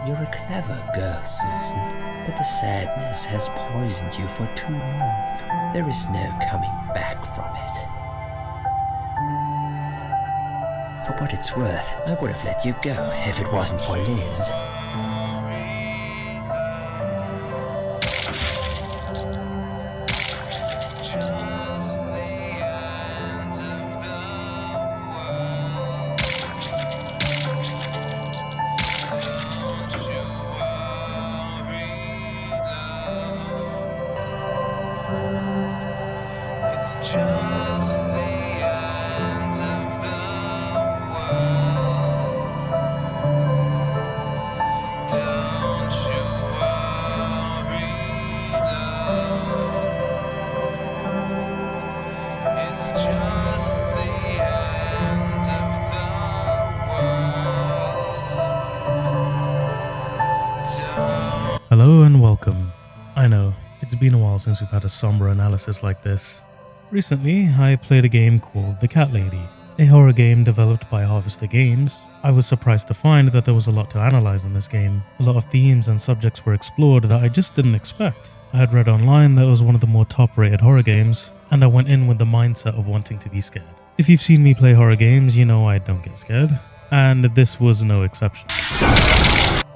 You're a clever girl, Susan, but the sadness has poisoned you for too long. There is no coming back from it. For what it's worth, I would have let you go if it wasn't for Liz. Hello and welcome. I know, it's been a while since we've had a somber analysis like this. Recently, I played a game called The Cat Lady, a horror game developed by Harvester Games. I was surprised to find that there was a lot to analyze in this game. A lot of themes and subjects were explored that I just didn't expect. I had read online that it was one of the more top-rated horror games, and I went in with the mindset of wanting to be scared. If you've seen me play horror games, you know I don't get scared, and this was no exception.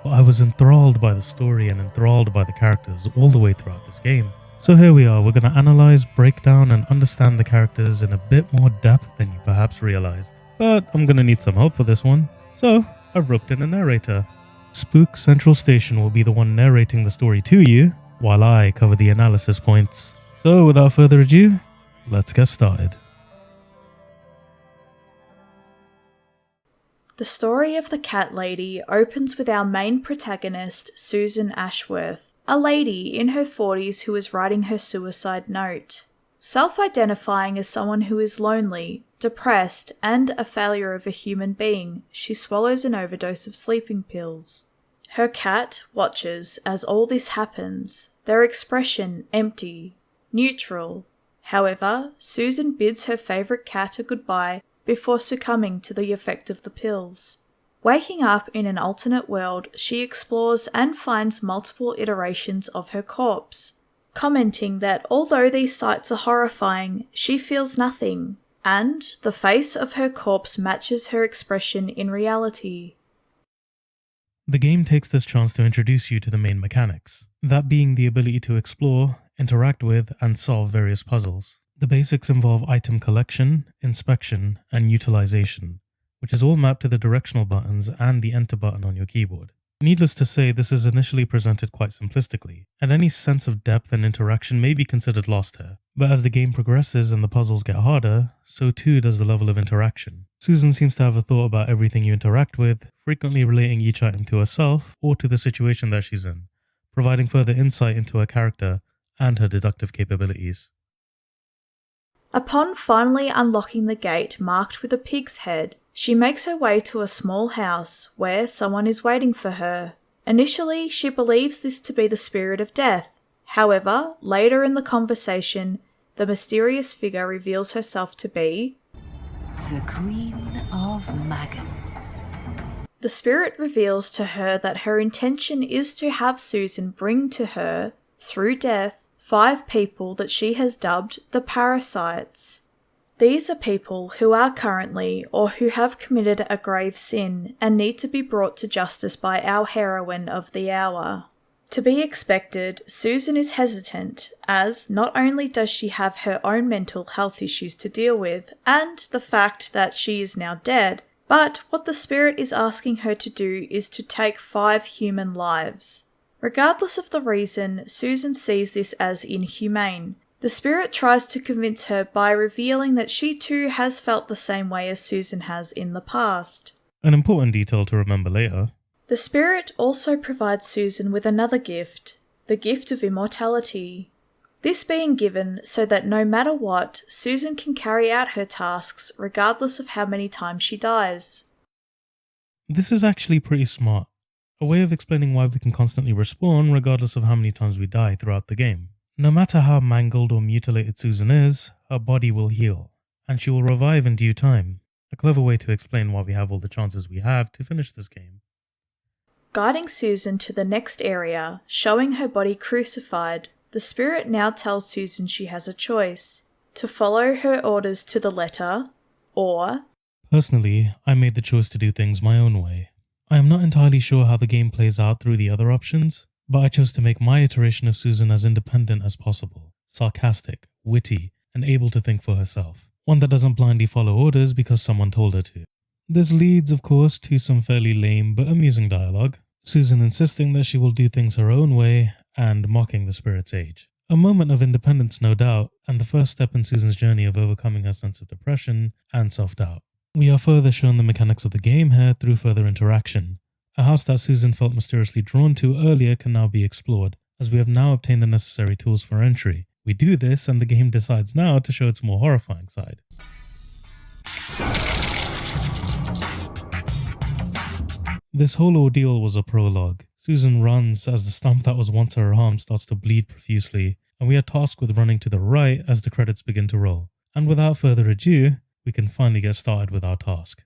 I was enthralled by the story and enthralled by the characters all the way throughout this game. So here we are, we're going to analyze, break down and understand the characters in a bit more depth than you perhaps realized. But I'm going to need some help for this one, so I've roped in a narrator. Spook Central Station will be the one narrating the story to you, while I cover the analysis points. So without further ado, let's get started. The story of the Cat Lady opens with our main protagonist, Susan Ashworth, a lady in her 40s who is writing her suicide note. Self-identifying as someone who is lonely, depressed, and a failure of a human being, she swallows an overdose of sleeping pills. Her cat watches as all this happens, their expression empty, neutral. However, Susan bids her favourite cat a goodbye before succumbing to the effect of the pills. Waking up in an alternate world, she explores and finds multiple iterations of her corpse, commenting that although these sights are horrifying, she feels nothing, and the face of her corpse matches her expression in reality. The game takes this chance to introduce you to the main mechanics, that being the ability to explore, interact with, and solve various puzzles. The basics involve item collection, inspection, and utilization, which is all mapped to the directional buttons and the enter button on your keyboard. Needless to say, this is initially presented quite simplistically, and any sense of depth and interaction may be considered lost here. But as the game progresses and the puzzles get harder, so too does the level of interaction. Susan seems to have a thought about everything you interact with, frequently relating each item to herself or to the situation that she's in, providing further insight into her character and her deductive capabilities. Upon finally unlocking the gate marked with a pig's head, she makes her way to a small house where someone is waiting for her. Initially, she believes this to be the spirit of death. However, later in the conversation, the mysterious figure reveals herself to be the Queen of Maggots. The spirit reveals to her that her intention is to have Susan bring to her, through death, 5 people that she has dubbed the parasites. These are people who are currently or who have committed a grave sin and need to be brought to justice by our heroine of the hour. To be expected, Susan is hesitant, as not only does she have her own mental health issues to deal with and the fact that she is now dead, but what the spirit is asking her to do is to take 5 human lives. Regardless of the reason, Susan sees this as inhumane. The spirit tries to convince her by revealing that she too has felt the same way as Susan has in the past. An important detail to remember later. The spirit also provides Susan with another gift, the gift of immortality. This being given so that no matter what, Susan can carry out her tasks regardless of how many times she dies. This is actually pretty smart. A way of explaining why we can constantly respawn regardless of how many times we die throughout the game. No matter how mangled or mutilated Susan is, her body will heal, and she will revive in due time. A clever way to explain why we have all the chances we have to finish this game. Guiding Susan to the next area, showing her body crucified, the spirit now tells Susan she has a choice: to follow her orders to the letter, or... Personally, I made the choice to do things my own way. I am not entirely sure how the game plays out through the other options, but I chose to make my iteration of Susan as independent as possible, sarcastic, witty, and able to think for herself. One that doesn't blindly follow orders because someone told her to. This leads, of course, to some fairly lame but amusing dialogue, Susan insisting that she will do things her own way and mocking the spirit's age. A moment of independence, no doubt, and the first step in Susan's journey of overcoming her sense of depression and self-doubt. We are further shown the mechanics of the game here through further interaction. A house that Susan felt mysteriously drawn to earlier can now be explored, as we have now obtained the necessary tools for entry. We do this and the game decides now to show its more horrifying side. This whole ordeal was a prologue. Susan runs as the stump that was once her arm starts to bleed profusely, and we are tasked with running to the right as the credits begin to roll. And without further ado, we can finally get started with our task.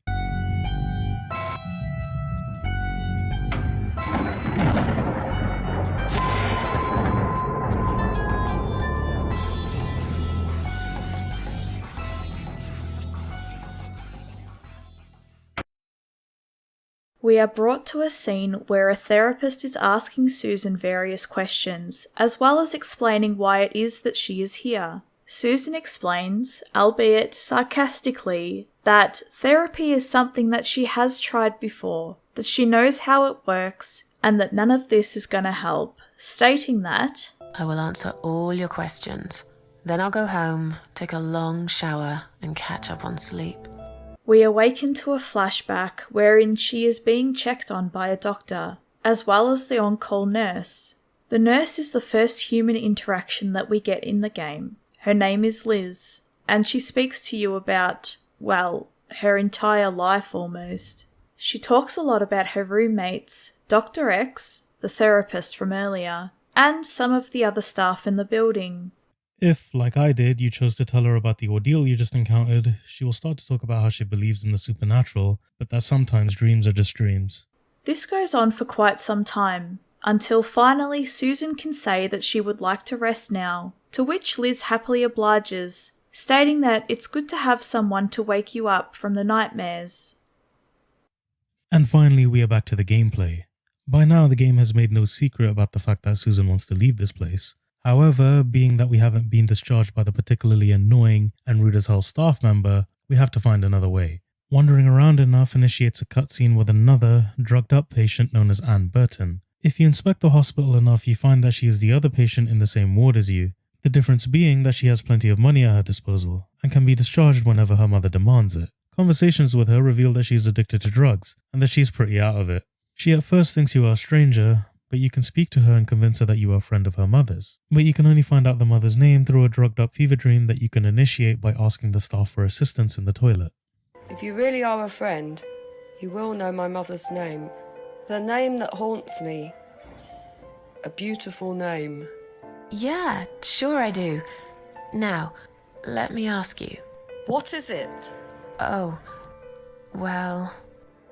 We are brought to a scene where a therapist is asking Susan various questions, as well as explaining why it is that she is here. Susan explains, albeit sarcastically, that therapy is something that she has tried before, that she knows how it works, and that none of this is going to help, stating that, I will answer all your questions. Then I'll go home, take a long shower, and catch up on sleep. We awaken to a flashback wherein she is being checked on by a doctor, as well as the on-call nurse. The nurse is the first human interaction that we get in the game. Her name is Liz, and she speaks to you about, well, her entire life almost. She talks a lot about her roommates, Dr. X, the therapist from earlier, and some of the other staff in the building. If, like I did, you chose to tell her about the ordeal you just encountered, she will start to talk about how she believes in the supernatural, but that sometimes dreams are just dreams. This goes on for quite some time, until finally Susan can say that she would like to rest now, to which Liz happily obliges, stating that it's good to have someone to wake you up from the nightmares. And finally, we are back to the gameplay. By now, the game has made no secret about the fact that Susan wants to leave this place. However, being that we haven't been discharged by the particularly annoying and rude as hell staff member, we have to find another way. Wandering around enough initiates a cutscene with another, drugged up patient known as Anne Burton. If you inspect the hospital enough, you find that she is the other patient in the same ward as you, the difference being that she has plenty of money at her disposal, and can be discharged whenever her mother demands it. Conversations with her reveal that she is addicted to drugs, and that she's pretty out of it. She at first thinks you are a stranger, but you can speak to her and convince her that you are a friend of her mother's. But you can only find out the mother's name through a drugged up fever dream that you can initiate by asking the staff for assistance in the toilet. If you really are a friend, you will know my mother's name. The name that haunts me. A beautiful name. Yeah, sure I do. Now, let me ask you. What is it? Oh, well...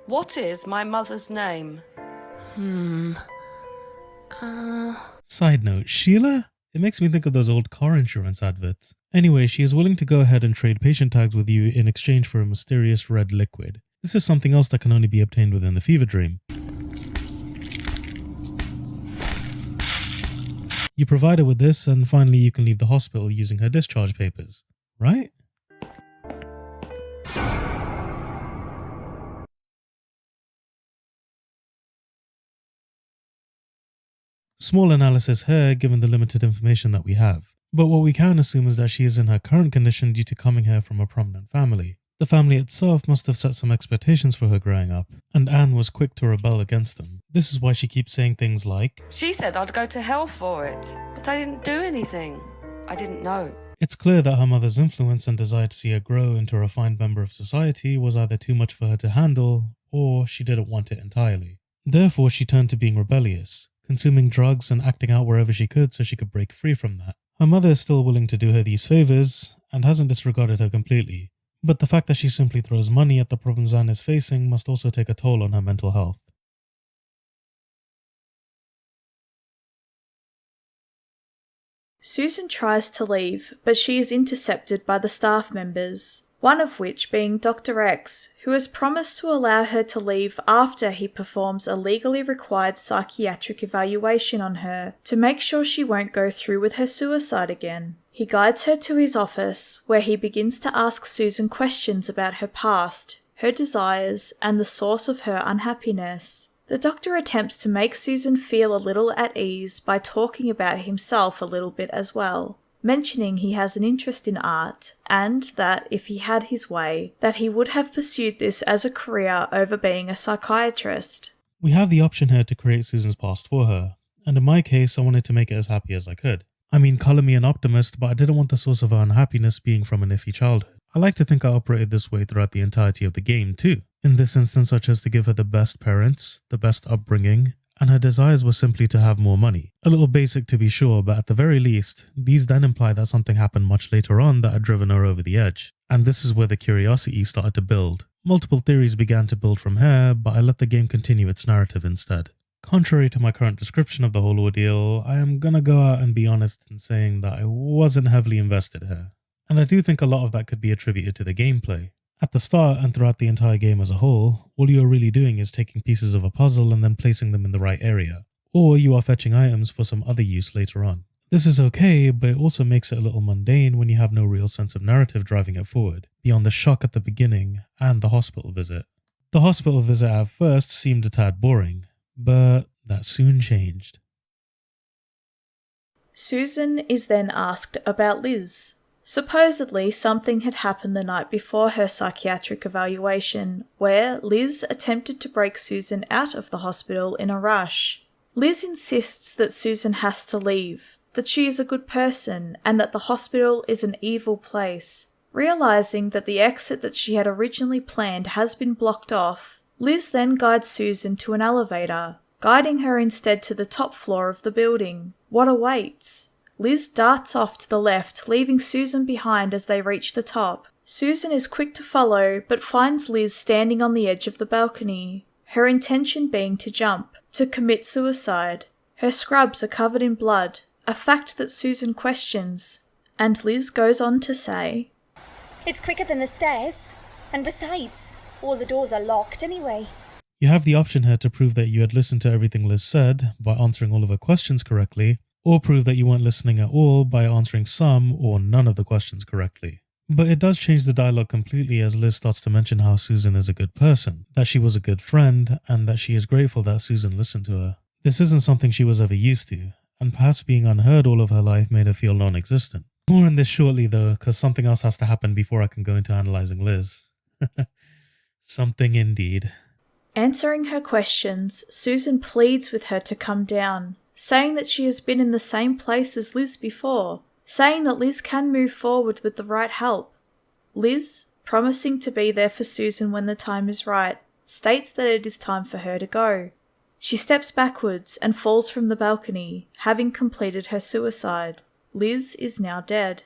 What is my mother's name? Side note, Sheila? It makes me think of those old car insurance adverts. Anyway, she is willing to go ahead and trade patient tags with you in exchange for a mysterious red liquid. This is something else that can only be obtained within the fever dream. You provide her with this, and finally you can leave the hospital using her discharge papers, right? Small analysis here given the limited information that we have. But what we can assume is that she is in her current condition due to coming here from a prominent family. The family itself must have set some expectations for her growing up, and Anne was quick to rebel against them. This is why she keeps saying things like, She said I'd go to hell for it, but I didn't do anything. I didn't know. It's clear that her mother's influence and desire to see her grow into a refined member of society was either too much for her to handle, or she didn't want it entirely. Therefore, she turned to being rebellious, consuming drugs and acting out wherever she could so she could break free from that. Her mother is still willing to do her these favors, and hasn't disregarded her completely. But the fact that she simply throws money at the problems Anne is facing must also take a toll on her mental health. Susan tries to leave, but she is intercepted by the staff members, one of which being Dr. X, who has promised to allow her to leave after he performs a legally required psychiatric evaluation on her to make sure she won't go through with her suicide again. He guides her to his office, where he begins to ask Susan questions about her past, her desires, and the source of her unhappiness. The doctor attempts to make Susan feel a little at ease by talking about himself a little bit as well, mentioning he has an interest in art, and that, if he had his way, that he would have pursued this as a career over being a psychiatrist. We have the option here to create Susan's past for her, and in my case I wanted to make it as happy as I could. I mean, colour me an optimist, but I didn't want the source of her unhappiness being from an iffy childhood. I like to think I operated this way throughout the entirety of the game too. In this instance, I chose to give her the best parents, the best upbringing, and her desires were simply to have more money. A little basic to be sure, but at the very least, these then imply that something happened much later on that had driven her over the edge. And this is where the curiosity started to build. Multiple theories began to build from here, but I let the game continue its narrative instead. Contrary to my current description of the whole ordeal, I am gonna go out and be honest in saying that I wasn't heavily invested here. And I do think a lot of that could be attributed to the gameplay. At the start and throughout the entire game as a whole, all you are really doing is taking pieces of a puzzle and then placing them in the right area, or you are fetching items for some other use later on. This is okay, but it also makes it a little mundane when you have no real sense of narrative driving it forward, beyond the shock at the beginning and the hospital visit. The hospital visit at first seemed a tad boring, but that soon changed. Susan is then asked about Liz. Supposedly, something had happened the night before her psychiatric evaluation, where Liz attempted to break Susan out of the hospital in a rush. Liz insists that Susan has to leave, that she is a good person, and that the hospital is an evil place. Realizing that the exit that she had originally planned has been blocked off, Liz then guides Susan to an elevator, guiding her instead to the top floor of the building. What awaits? Liz darts off to the left, leaving Susan behind as they reach the top. Susan is quick to follow, but finds Liz standing on the edge of the balcony, her intention being to jump, to commit suicide. Her scrubs are covered in blood, a fact that Susan questions, and Liz goes on to say, "It's quicker than the stairs, and besides, all the doors are locked anyway." You have the option here to prove that you had listened to everything Liz said by answering all of her questions correctly, or prove that you weren't listening at all by answering some or none of the questions correctly. But it does change the dialogue completely as Liz starts to mention how Susan is a good person, that she was a good friend, and that she is grateful that Susan listened to her. This isn't something she was ever used to, and perhaps being unheard all of her life made her feel non-existent. More on this shortly though, because something else has to happen before I can go into analysing Liz. Something indeed. Answering her questions, Susan pleads with her to come down, saying that she has been in the same place as Liz before, saying that Liz can move forward with the right help. Liz, promising to be there for Susan when the time is right, states that it is time for her to go. She steps backwards and falls from the balcony, having completed her suicide. Liz is now dead.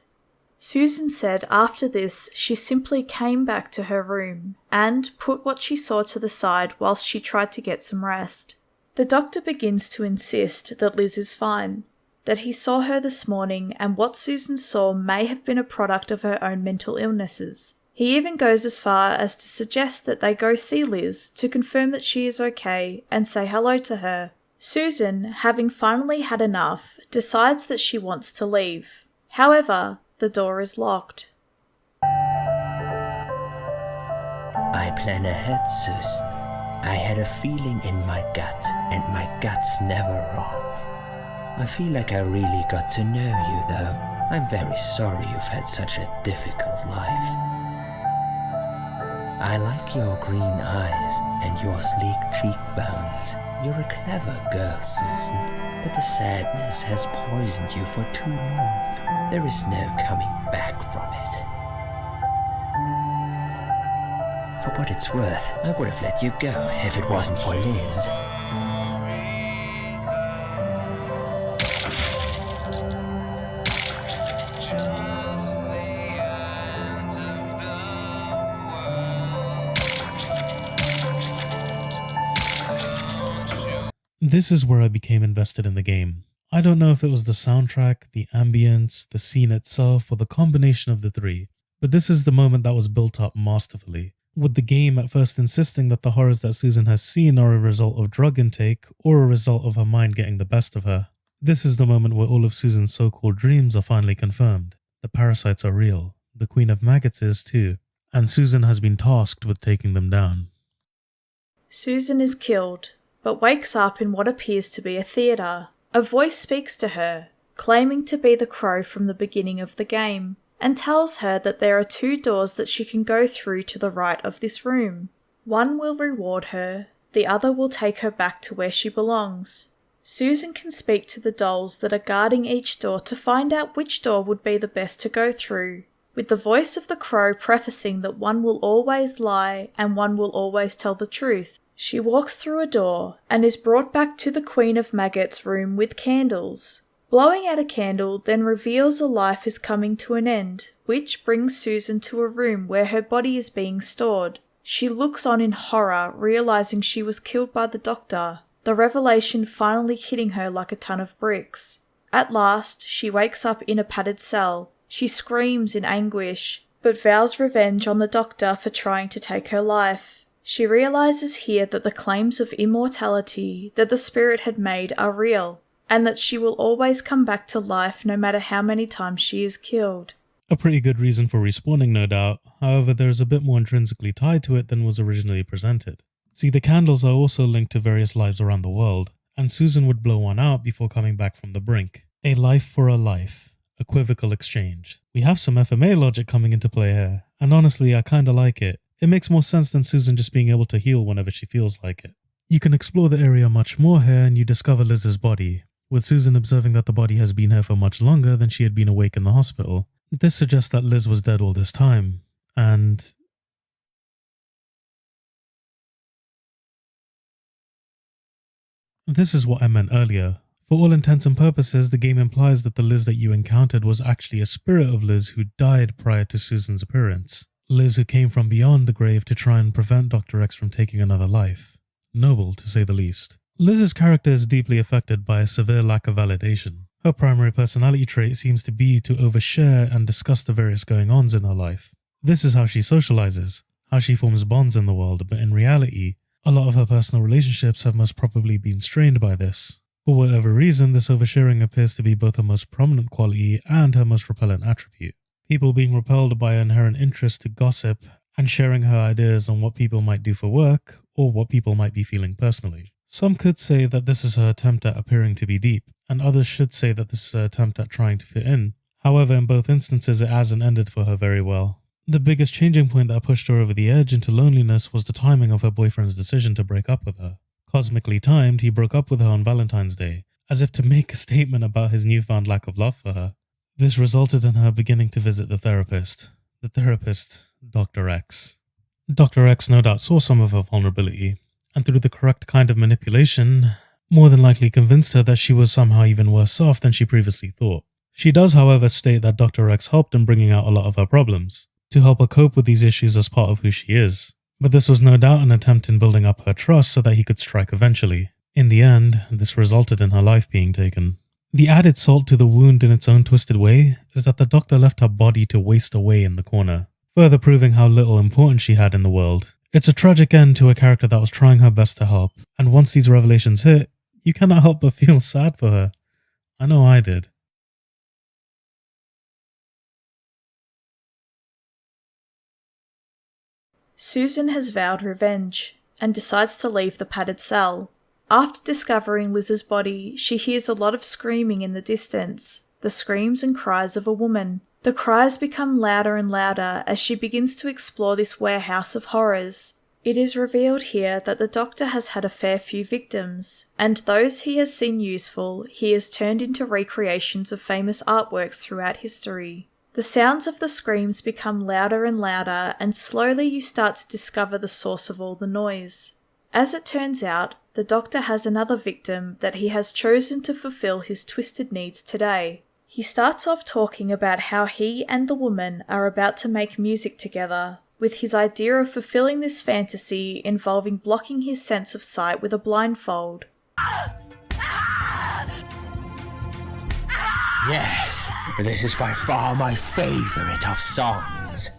Susan said after this she simply came back to her room and put what she saw to the side whilst she tried to get some rest. The doctor begins to insist that Liz is fine, that he saw her this morning and what Susan saw may have been a product of her own mental illnesses. He even goes as far as to suggest that they go see Liz to confirm that she is okay and say hello to her. Susan, having finally had enough, decides that she wants to leave. However, the door is locked. I plan ahead, Susan. I had a feeling in my gut, and my gut's never wrong. I feel like I really got to know you, though. I'm very sorry you've had such a difficult life. I like your green eyes and your sleek cheekbones. You're a clever girl, Susan, but the sadness has poisoned you for too long. There is no coming back from it. For what it's worth, I would have let you go if it wasn't for Liz. This is where I became invested in the game. I don't know if it was the soundtrack, the ambience, the scene itself, or the combination of the three, but this is the moment that was built up masterfully, with the game at first insisting that the horrors that Susan has seen are a result of drug intake or a result of her mind getting the best of her. This is the moment where all of Susan's so-called dreams are finally confirmed. The parasites are real, the Queen of Maggots is too, and Susan has been tasked with taking them down. Susan is killed, but wakes up in what appears to be a theatre. A voice speaks to her, claiming to be the crow from the beginning of the game, and tells her that there are 2 doors that she can go through to the right of this room. One will reward her, the other will take her back to where she belongs. Susan can speak to the dolls that are guarding each door to find out which door would be the best to go through, with the voice of the crow prefacing that one will always lie and one will always tell the truth. She walks through a door and is brought back to the Queen of Maggots' room with candles. Blowing out a candle then reveals a life is coming to an end, which brings Susan to a room where her body is being stored. She looks on in horror, realizing she was killed by the doctor, the revelation finally hitting her like a ton of bricks. At last, she wakes up in a padded cell. She screams in anguish, but vows revenge on the doctor for trying to take her life. She realizes here that the claims of immortality that the spirit had made are real, and that she will always come back to life no matter how many times she is killed. A pretty good reason for respawning, no doubt. However, there is a bit more intrinsically tied to it than was originally presented. See, the candles are also linked to various lives around the world, and Susan would blow one out before coming back from the brink. A life for a life. Equivocal exchange. We have some FMA logic coming into play here, and honestly, I kinda like it. It makes more sense than Susan just being able to heal whenever she feels like it. You can explore the area much more here and you discover Liz's body, with Susan observing that the body has been here for much longer than she had been awake in the hospital. This suggests that Liz was dead all this time, and this is what I meant earlier. For all intents and purposes, the game implies that the Liz that you encountered was actually a spirit of Liz who died prior to Susan's appearance. Liz who came from beyond the grave to try and prevent Dr. X from taking another life. Noble, to say the least. Liz's character is deeply affected by a severe lack of validation. Her primary personality trait seems to be to overshare and discuss the various going-ons in her life. This is how she socializes, how she forms bonds in the world, but in reality, a lot of her personal relationships have most probably been strained by this. For whatever reason, this oversharing appears to be both her most prominent quality and her most repellent attribute. People being repelled by an inherent interest to gossip and sharing her ideas on what people might do for work or what people might be feeling personally. Some could say that this is her attempt at appearing to be deep, and others should say that this is her attempt at trying to fit in. However, in both instances it hasn't ended for her very well. The biggest changing point that pushed her over the edge into loneliness was the timing of her boyfriend's decision to break up with her. Cosmically timed, he broke up with her on Valentine's Day, as if to make a statement about his newfound lack of love for her. This resulted in her beginning to visit the therapist. The therapist, Dr. X. Dr. X no doubt saw some of her vulnerability, and through the correct kind of manipulation, more than likely convinced her that she was somehow even worse off than she previously thought. She does, however, state that Dr. X helped in bringing out a lot of her problems, to help her cope with these issues as part of who she is. But this was no doubt an attempt in building up her trust so that he could strike eventually. In the end, this resulted in her life being taken. The added salt to the wound in its own twisted way is that the doctor left her body to waste away in the corner, further proving how little importance she had in the world. It's a tragic end to a character that was trying her best to help, and once these revelations hit, you cannot help but feel sad for her. I know I did. Susan has vowed revenge, and decides to leave the padded cell. After discovering Liz's body, she hears a lot of screaming in the distance, the screams and cries of a woman. The cries become louder and louder as she begins to explore this warehouse of horrors. It is revealed here that the doctor has had a fair few victims, and those he has seen useful, he has turned into recreations of famous artworks throughout history. The sounds of the screams become louder and louder, and slowly you start to discover the source of all the noise. As it turns out, the doctor has another victim that he has chosen to fulfill his twisted needs today. He starts off talking about how he and the woman are about to make music together, with his idea of fulfilling this fantasy involving blocking his sense of sight with a blindfold. Yes, this is by far my favorite of songs.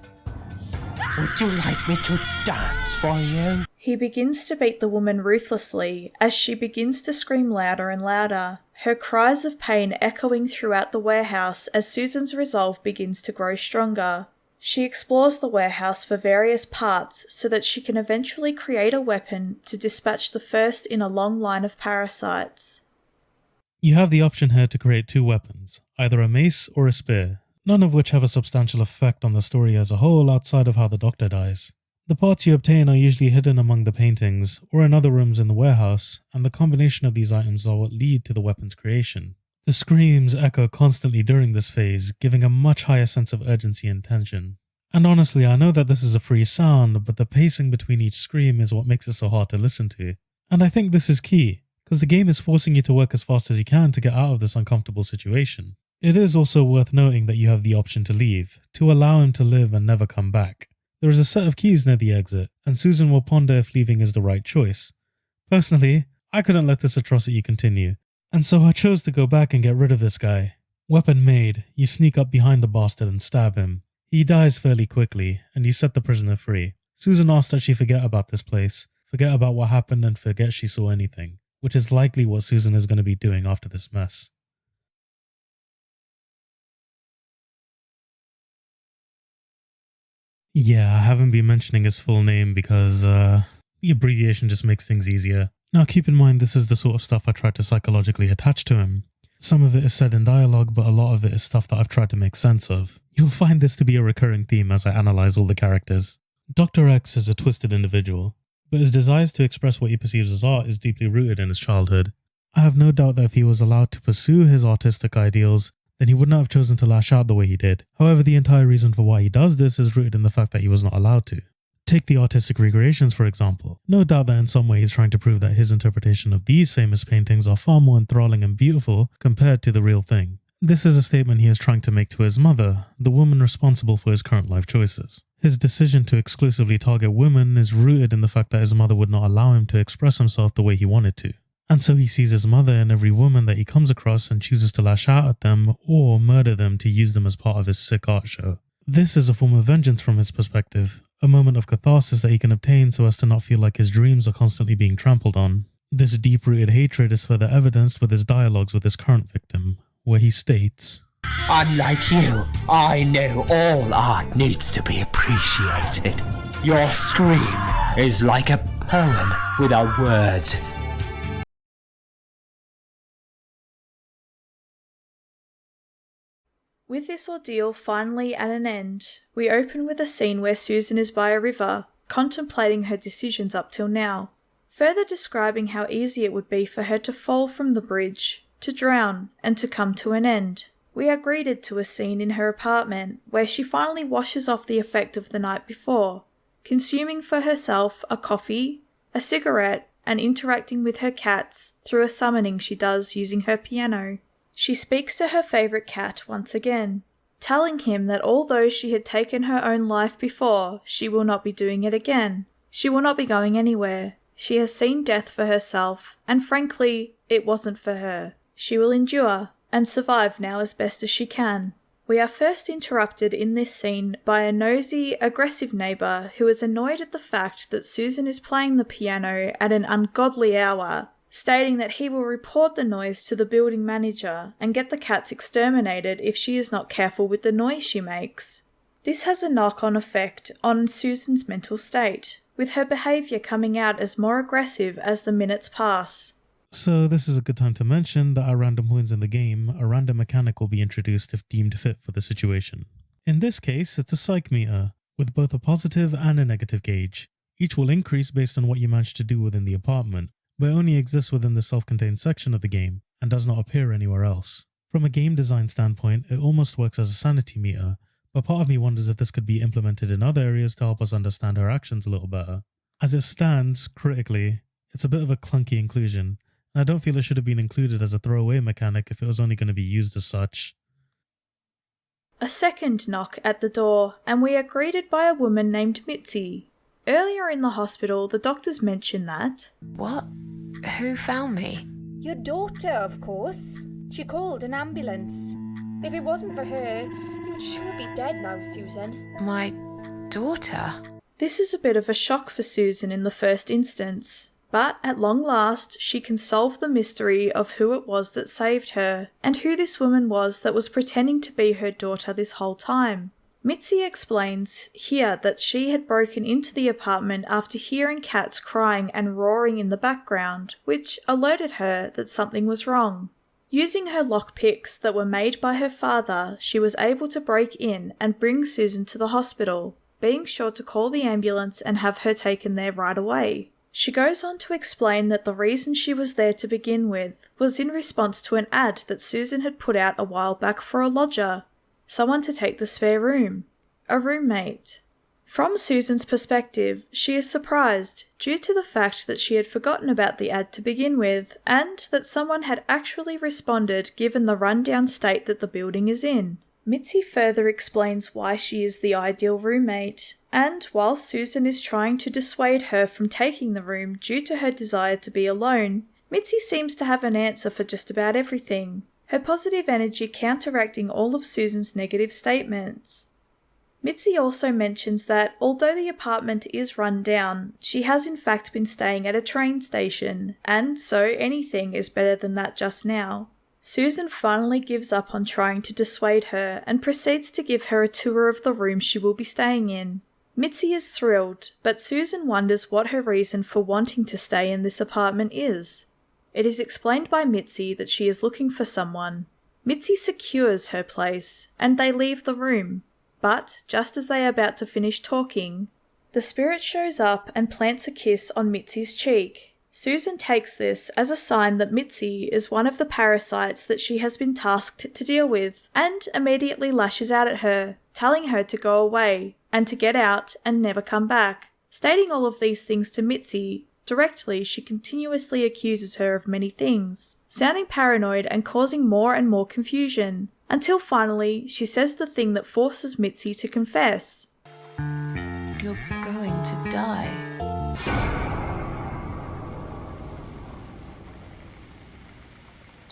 Would you like me to dance for you? He begins to beat the woman ruthlessly as she begins to scream louder and louder, her cries of pain echoing throughout the warehouse as Susan's resolve begins to grow stronger. She explores the warehouse for various parts so that she can eventually create a weapon to dispatch the first in a long line of parasites. You have the option here to create 2 weapons, either a mace or a spear, none of which have a substantial effect on the story as a whole outside of how the Doctor dies. The parts you obtain are usually hidden among the paintings or in other rooms in the warehouse, and the combination of these items are what lead to the weapon's creation. The screams echo constantly during this phase, giving a much higher sense of urgency and tension. And honestly, I know that this is a free sound, but the pacing between each scream is what makes it so hard to listen to. And I think this is key, because the game is forcing you to work as fast as you can to get out of this uncomfortable situation. It is also worth noting that you have the option to leave, to allow him to live and never come back. There is a set of keys near the exit, and Susan will ponder if leaving is the right choice. Personally, I couldn't let this atrocity continue, and so I chose to go back and get rid of this guy. Weapon made, you sneak up behind the bastard and stab him. He dies fairly quickly, and you set the prisoner free. Susan asks that she forget about this place, forget about what happened and forget she saw anything, which is likely what Susan is going to be doing after this mess. Yeah, I haven't been mentioning his full name because the abbreviation just makes things easier. Now keep in mind this is the sort of stuff I tried to psychologically attach to him. Some of it is said in dialogue, but a lot of it is stuff that I've tried to make sense of. You'll find this to be a recurring theme as I analyse all the characters. Dr. X is a twisted individual, but his desires to express what he perceives as art is deeply rooted in his childhood. I have no doubt that if he was allowed to pursue his artistic ideals, then he would not have chosen to lash out the way he did. However, the entire reason for why he does this is rooted in the fact that he was not allowed to. Take the artistic recreations for example. No doubt that in some way he's trying to prove that his interpretation of these famous paintings are far more enthralling and beautiful compared to the real thing. This is a statement he is trying to make to his mother, the woman responsible for his current life choices. His decision to exclusively target women is rooted in the fact that his mother would not allow him to express himself the way he wanted to. And so he sees his mother and every woman that he comes across and chooses to lash out at them or murder them to use them as part of his sick art show. This is a form of vengeance from his perspective, a moment of catharsis that he can obtain so as to not feel like his dreams are constantly being trampled on. This deep-rooted hatred is further evidenced with his dialogues with his current victim, where he states, Unlike you, I know all art needs to be appreciated. Your scream is like a poem without words. With this ordeal finally at an end, we open with a scene where Susan is by a river, contemplating her decisions up till now, further describing how easy it would be for her to fall from the bridge, to drown, and to come to an end. We are greeted to a scene in her apartment where she finally washes off the effect of the night before, consuming for herself a coffee, a cigarette, and interacting with her cats through a summoning she does using her piano. She speaks to her favourite cat once again, telling him that although she had taken her own life before, she will not be doing it again. She will not be going anywhere. She has seen death for herself, and frankly, it wasn't for her. She will endure and survive now as best as she can. We are first interrupted in this scene by a nosy, aggressive neighbour who is annoyed at the fact that Susan is playing the piano at an ungodly hour, stating that he will report the noise to the building manager and get the cats exterminated if she is not careful with the noise she makes. This has a knock-on effect on Susan's mental state, with her behaviour coming out as more aggressive as the minutes pass. So this is a good time to mention that at random points in the game, a random mechanic will be introduced if deemed fit for the situation. In this case, it's a psych meter, with both a positive and a negative gauge. Each will increase based on what you manage to do within the apartment, but only exists within the self-contained section of the game, and does not appear anywhere else. From a game design standpoint, it almost works as a sanity meter, but part of me wonders if this could be implemented in other areas to help us understand her actions a little better. As it stands, critically, it's a bit of a clunky inclusion, and I don't feel it should have been included as a throwaway mechanic if it was only going to be used as such. A second knock at the door, and we are greeted by a woman named Mitzi. Earlier in the hospital, the doctors mentioned that... What? Who found me? Your daughter, of course. She called an ambulance. If it wasn't for her, you'd sure be dead now, Susan. My daughter? This is a bit of a shock for Susan in the first instance, but at long last she can solve the mystery of who it was that saved her, and who this woman was that was pretending to be her daughter this whole time. Mitzi explains here that she had broken into the apartment after hearing cats crying and roaring in the background, which alerted her that something was wrong. Using her lockpicks that were made by her father, she was able to break in and bring Susan to the hospital, being sure to call the ambulance and have her taken there right away. She goes on to explain that the reason she was there to begin with was in response to an ad that Susan had put out a while back for a lodger, someone to take the spare room, a roommate. From Susan's perspective, she is surprised due to the fact that she had forgotten about the ad to begin with, and that someone had actually responded given the rundown state that the building is in. Mitzi further explains why she is the ideal roommate, and while Susan is trying to dissuade her from taking the room due to her desire to be alone, Mitzi seems to have an answer for just about everything, her positive energy counteracting all of Susan's negative statements. Mitzi also mentions that although the apartment is run down, she has in fact been staying at a train station, and so anything is better than that just now. Susan finally gives up on trying to dissuade her and proceeds to give her a tour of the room she will be staying in. Mitzi is thrilled, but Susan wonders what her reason for wanting to stay in this apartment is. It is explained by Mitzi that she is looking for someone. Mitzi secures her place, and they leave the room. But just as they are about to finish talking, the spirit shows up and plants a kiss on Mitzi's cheek. Susan takes this as a sign that Mitzi is one of the parasites that she has been tasked to deal with, and immediately lashes out at her, telling her to go away, and to get out and never come back. Stating all of these things to Mitzi, directly she continuously accuses her of many things, sounding paranoid and causing more and more confusion, until finally she says the thing that forces Mitzi to confess. You're going to die.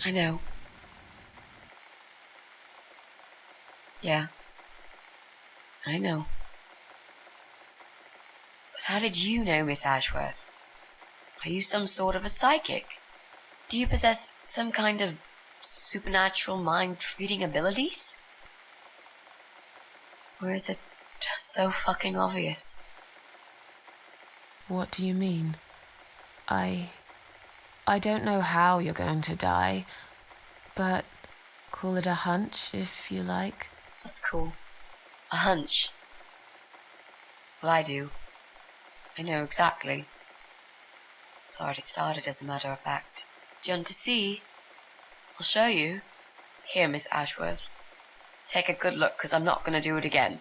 I know. Yeah. I know. But how did you know, Miss Ashworth? Are you some sort of a psychic? Do you possess some kind of supernatural mind-reading abilities? Or is it just so fucking obvious? What do you mean? I don't know how you're going to die, but call it a hunch if you like. That's cool. A hunch. Well, I do. I know exactly. It's already started, as a matter of fact. Do you want to see? I'll show you. Here, Miss Ashworth. Take a good look, 'cause I'm not going to do it again.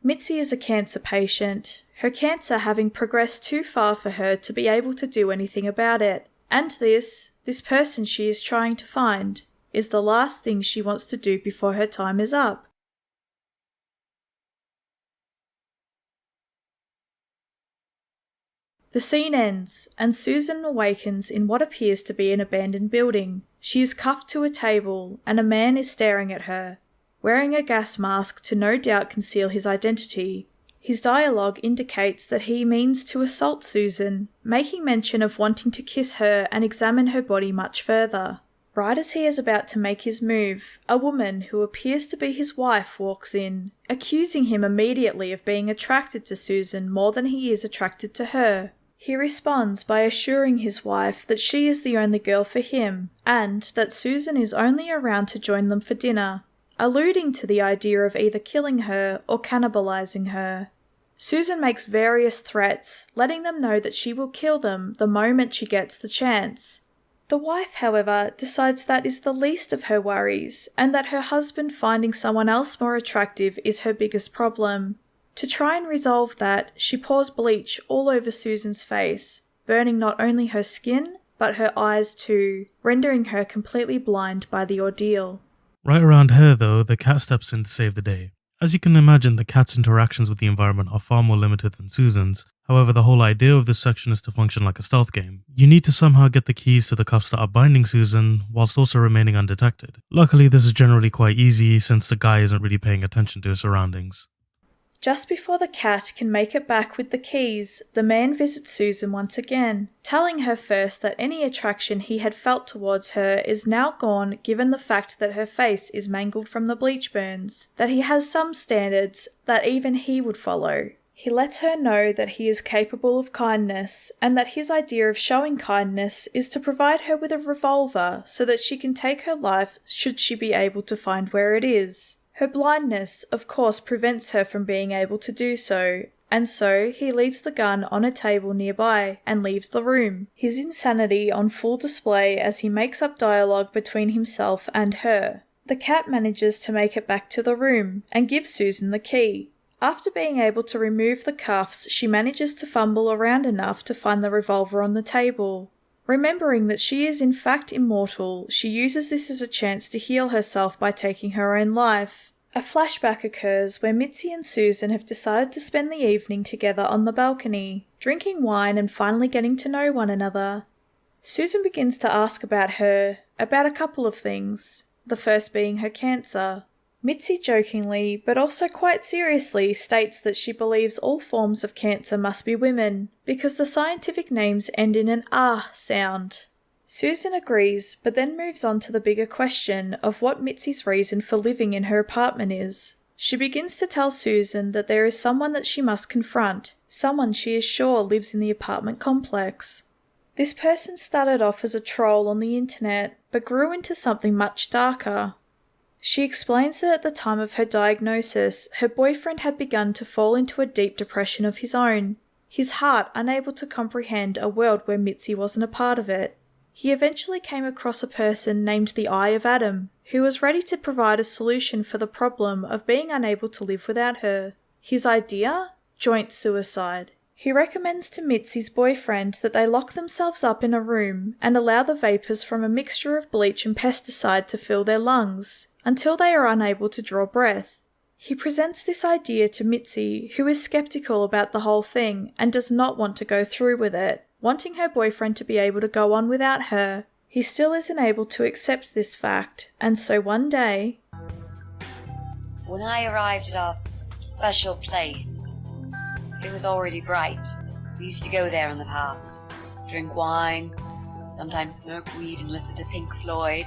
Mitzi is a cancer patient, her cancer having progressed too far for her to be able to do anything about it, and this person she is trying to find, is the last thing she wants to do before her time is up. The scene ends, and Susan awakens in what appears to be an abandoned building. She is cuffed to a table, and a man is staring at her, wearing a gas mask to no doubt conceal his identity. His dialogue indicates that he means to assault Susan, making mention of wanting to kiss her and examine her body much further. Right as he is about to make his move, a woman who appears to be his wife walks in, accusing him immediately of being attracted to Susan more than he is attracted to her. He responds by assuring his wife that she is the only girl for him, and that Susan is only around to join them for dinner, alluding to the idea of either killing her or cannibalizing her. Susan makes various threats, letting them know that she will kill them the moment she gets the chance. The wife, however, decides that is the least of her worries, and that her husband finding someone else more attractive is her biggest problem. To try and resolve that, she pours bleach all over Susan's face, burning not only her skin, but her eyes too, rendering her completely blind by the ordeal. Right around her, though, the cat steps in to save the day, As you can imagine, the cat's interactions with the environment are far more limited than Susan's. However, the whole idea of this section is to function like a stealth game. You need to somehow get the keys to the cuffs that are binding Susan, whilst also remaining undetected. Luckily, this is generally quite easy since the guy isn't really paying attention to his surroundings. Just before the cat can make it back with the keys, the man visits Susan once again, telling her first that any attraction he had felt towards her is now gone given the fact that her face is mangled from the bleach burns, that he has some standards that even he would follow. He lets her know that he is capable of kindness, and that his idea of showing kindness is to provide her with a revolver so that she can take her life should she be able to find where it is. Her blindness, of course, prevents her from being able to do so, and so he leaves the gun on a table nearby and leaves the room, his insanity on full display as he makes up dialogue between himself and her. The cat manages to make it back to the room and gives Susan the key. After being able to remove the cuffs, she manages to fumble around enough to find the revolver on the table. Remembering that she is in fact immortal, she uses this as a chance to heal herself by taking her own life. A flashback occurs where Mitzi and Susan have decided to spend the evening together on the balcony, drinking wine and finally getting to know one another. Susan begins to ask about her, about a couple of things, the first being her cancer. Mitzi jokingly, but also quite seriously, states that she believes all forms of cancer must be women, because the scientific names end in an ah sound. Susan agrees, but then moves on to the bigger question of what Mitzi's reason for living in her apartment is. She begins to tell Susan that there is someone that she must confront, someone she is sure lives in the apartment complex. This person started off as a troll on the internet, but grew into something much darker. She explains that at the time of her diagnosis, her boyfriend had begun to fall into a deep depression of his own, his heart unable to comprehend a world where Mitzi wasn't a part of it. He eventually came across a person named the Eye of Adam, who was ready to provide a solution for the problem of being unable to live without her. His idea? Joint suicide. He recommends to Mitzi's boyfriend that they lock themselves up in a room and allow the vapours from a mixture of bleach and pesticide to fill their lungs, until they are unable to draw breath. He presents this idea to Mitzi, who is skeptical about the whole thing and does not want to go through with it, wanting her boyfriend to be able to go on without her. He still isn't able to accept this fact, and so one day... When I arrived at our special place, it was already bright. We used to go there in the past, drink wine, sometimes smoke weed and listen to Pink Floyd,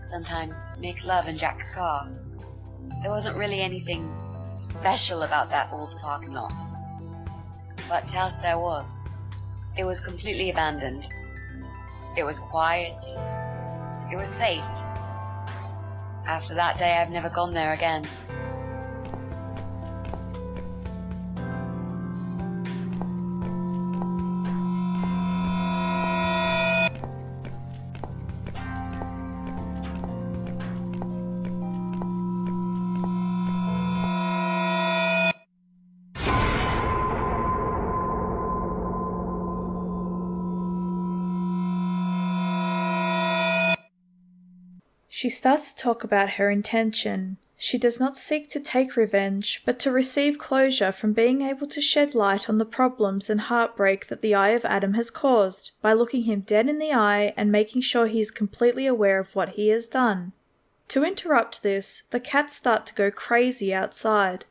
sometimes make love in Jack's car. There wasn't really anything special about that old parking lot. But to us there was. It was completely abandoned. It was quiet. It was safe. After that day, I've never gone there again. She starts to talk about her intention. She does not seek to take revenge, but to receive closure from being able to shed light on the problems and heartbreak that the Eye of Adam has caused, by looking him dead in the eye and making sure he is completely aware of what he has done. To interrupt this, the cats start to go crazy outside.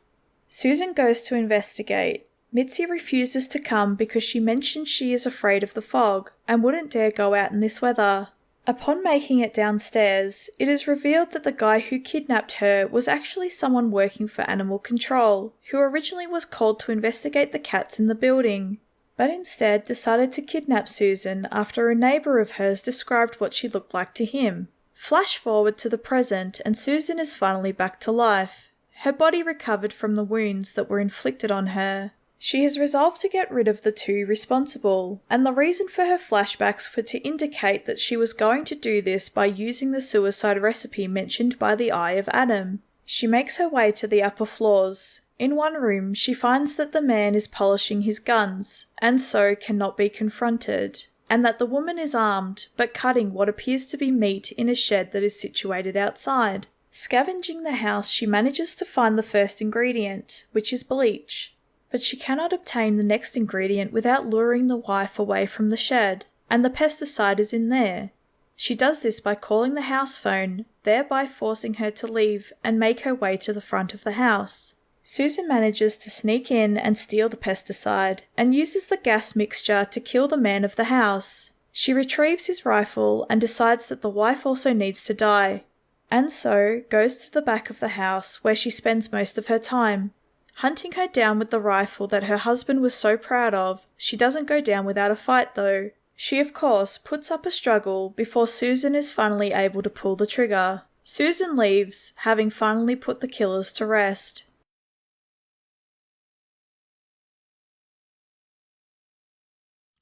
Susan goes to investigate. Mitzi refuses to come because she mentions she is afraid of the fog and wouldn't dare go out in this weather. Upon making it downstairs, it is revealed that the guy who kidnapped her was actually someone working for animal control, who originally was called to investigate the cats in the building, but instead decided to kidnap Susan after a neighbour of hers described what she looked like to him. Flash forward to the present, and Susan is finally back to life, her body recovered from the wounds that were inflicted on her. She has resolved to get rid of the two responsible, and the reason for her flashbacks were to indicate that she was going to do this by using the suicide recipe mentioned by the Eye of Adam. She makes her way to the upper floors. In one room, she finds that the man is polishing his guns, and so cannot be confronted, and that the woman is armed, but cutting what appears to be meat in a shed that is situated outside. Scavenging the house, she manages to find the first ingredient, which is bleach. But she cannot obtain the next ingredient without luring the wife away from the shed, and the pesticide is in there. She does this by calling the house phone, thereby forcing her to leave and make her way to the front of the house. Susan manages to sneak in and steal the pesticide, and uses the gas mixture to kill the man of the house. She retrieves his rifle and decides that the wife also needs to die, and so goes to the back of the house where she spends most of her time. Hunting her down with the rifle that her husband was so proud of, she doesn't go down without a fight though. She of course puts up a struggle before Susan is finally able to pull the trigger. Susan leaves, having finally put the killers to rest.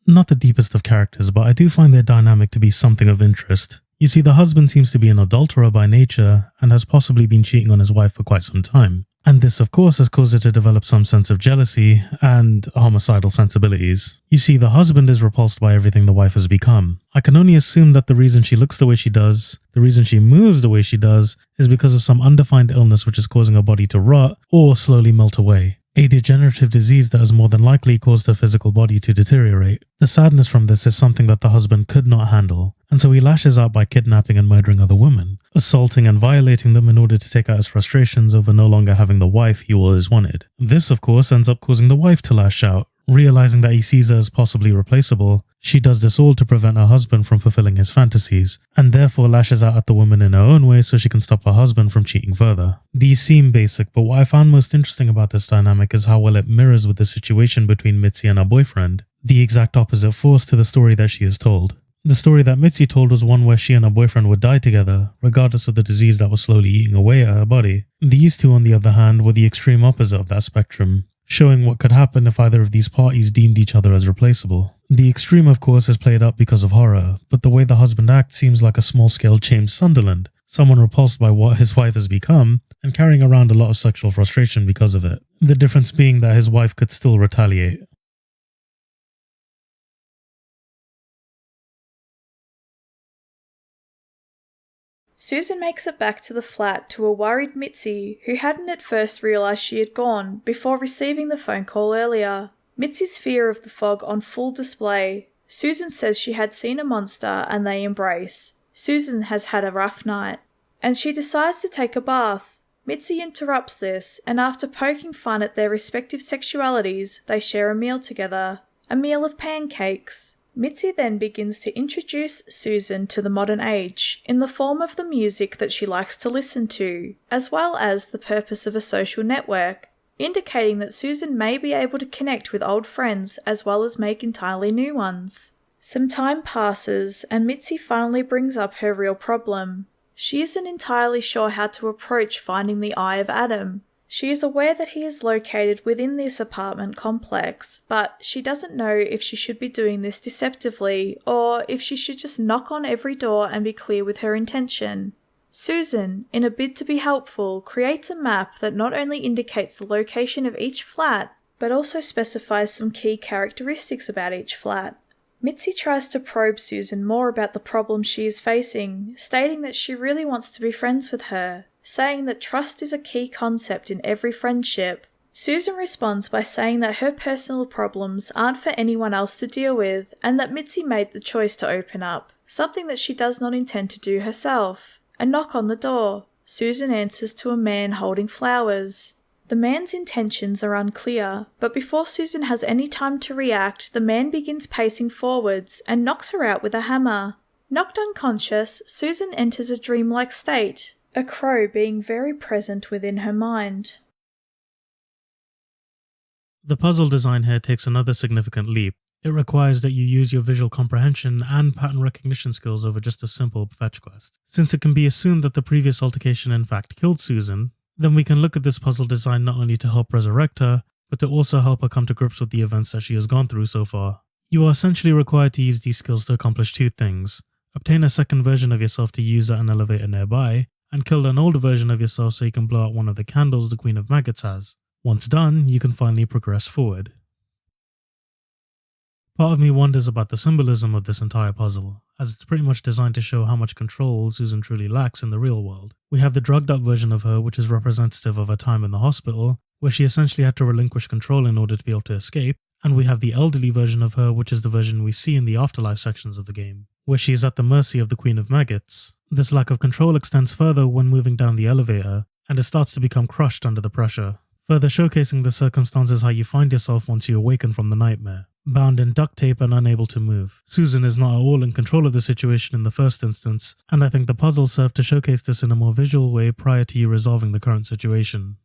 Not the deepest of characters, but I do find their dynamic to be something of interest. You see, the husband seems to be an adulterer by nature and has possibly been cheating on his wife for quite some time. And this, of course, has caused her to develop some sense of jealousy and homicidal sensibilities. You see, the husband is repulsed by everything the wife has become. I can only assume that the reason she looks the way she does, the reason she moves the way she does, is because of some undefined illness which is causing her body to rot or slowly melt away. A degenerative disease that has more than likely caused her physical body to deteriorate. The sadness from this is something that the husband could not handle, and so he lashes out by kidnapping and murdering other women, assaulting and violating them in order to take out his frustrations over no longer having the wife he always wanted. This, of course, ends up causing the wife to lash out. Realizing that he sees her as possibly replaceable, she does this all to prevent her husband from fulfilling his fantasies, and therefore lashes out at the woman in her own way so she can stop her husband from cheating further. These seem basic, but what I found most interesting about this dynamic is how well it mirrors with the situation between Mitzi and her boyfriend, the exact opposite force to the story that she is told. The story that Mitzi told was one where she and her boyfriend would die together, regardless of the disease that was slowly eating away at her body. These two, on the other hand, were the extreme opposite of that spectrum, showing what could happen if either of these parties deemed each other as replaceable. The extreme, of course, is played up because of horror, but the way the husband acts seems like a small-scale James Sunderland, someone repulsed by what his wife has become, and carrying around a lot of sexual frustration because of it. The difference being that his wife could still retaliate. Susan makes it back to the flat to a worried Mitzi, who hadn't at first realised she had gone before receiving the phone call earlier. Mitzi's fear of the fog on full display. Susan says she had seen a monster and they embrace. Susan has had a rough night, and she decides to take a bath. Mitzi interrupts this, and after poking fun at their respective sexualities, they share a meal together. A meal of pancakes. Mitzi then begins to introduce Susan to the modern age in the form of the music that she likes to listen to, as well as the purpose of a social network, indicating that Susan may be able to connect with old friends as well as make entirely new ones. Some time passes and Mitzi finally brings up her real problem. She isn't entirely sure how to approach finding the Eye of Adam. She is aware that he is located within this apartment complex, but she doesn't know if she should be doing this deceptively or if she should just knock on every door and be clear with her intention. Susan, in a bid to be helpful, creates a map that not only indicates the location of each flat, but also specifies some key characteristics about each flat. Mitzi tries to probe Susan more about the problem she is facing, stating that she really wants to be friends with her, saying that trust is a key concept in every friendship. Susan responds by saying that her personal problems aren't for anyone else to deal with, and that Mitzi made the choice to open up, something that she does not intend to do herself. A knock on the door. Susan answers to a man holding flowers. The man's intentions are unclear, but before Susan has any time to react, the man begins pacing forwards and knocks her out with a hammer. Knocked unconscious, Susan enters a dreamlike state, a crow being very present within her mind. The puzzle design here takes another significant leap. It requires that you use your visual comprehension and pattern recognition skills over just a simple fetch quest. Since it can be assumed that the previous altercation in fact killed Susan, then we can look at this puzzle design not only to help resurrect her, but to also help her come to grips with the events that she has gone through so far. You are essentially required to use these skills to accomplish two things: obtain a second version of yourself to use at an elevator nearby, and kill an older version of yourself so you can blow out one of the candles the Queen of Maggots has. Once done, you can finally progress forward. Part of me wonders about the symbolism of this entire puzzle, as it's pretty much designed to show how much control Susan truly lacks in the real world. We have the drugged up version of her, which is representative of her time in the hospital, where she essentially had to relinquish control in order to be able to escape, and we have the elderly version of her, which is the version we see in the afterlife sections of the game, where she is at the mercy of the Queen of Maggots. This lack of control extends further when moving down the elevator, and it starts to become crushed under the pressure, further showcasing the circumstances how you find yourself once you awaken from the nightmare. Bound in duct tape and unable to move. Susan is not at all in control of the situation in the first instance, and I think the puzzle served to showcase this in a more visual way prior to you resolving the current situation.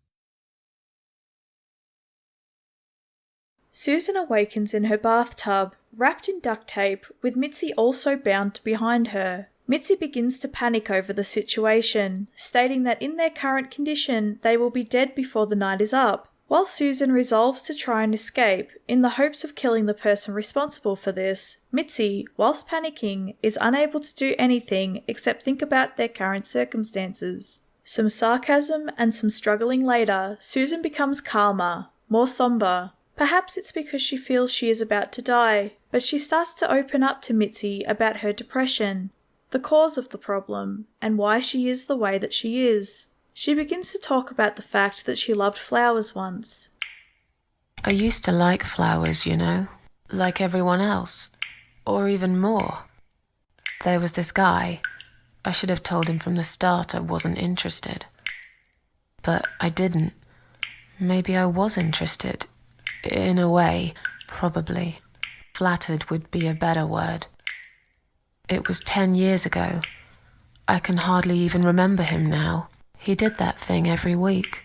Susan awakens in her bathtub, wrapped in duct tape, with Mitzi also bound behind her. Mitzi begins to panic over the situation, stating that in their current condition they will be dead before the night is up, while Susan resolves to try and escape in the hopes of killing the person responsible for this. Mitzi, whilst panicking, is unable to do anything except think about their current circumstances. Some sarcasm and some struggling later, Susan becomes calmer, more somber. Perhaps it's because she feels she is about to die, but she starts to open up to Mitzi about her depression, the cause of the problem, and why she is the way that she is. She begins to talk about the fact that she loved flowers once. I used to like flowers, you know, like everyone else, or even more. There was this guy. I should have told him from the start I wasn't interested. But I didn't. Maybe I was interested. In a way, probably. Flattered would be a better word. It was 10 years ago. I can hardly even remember him now. He did that thing every week,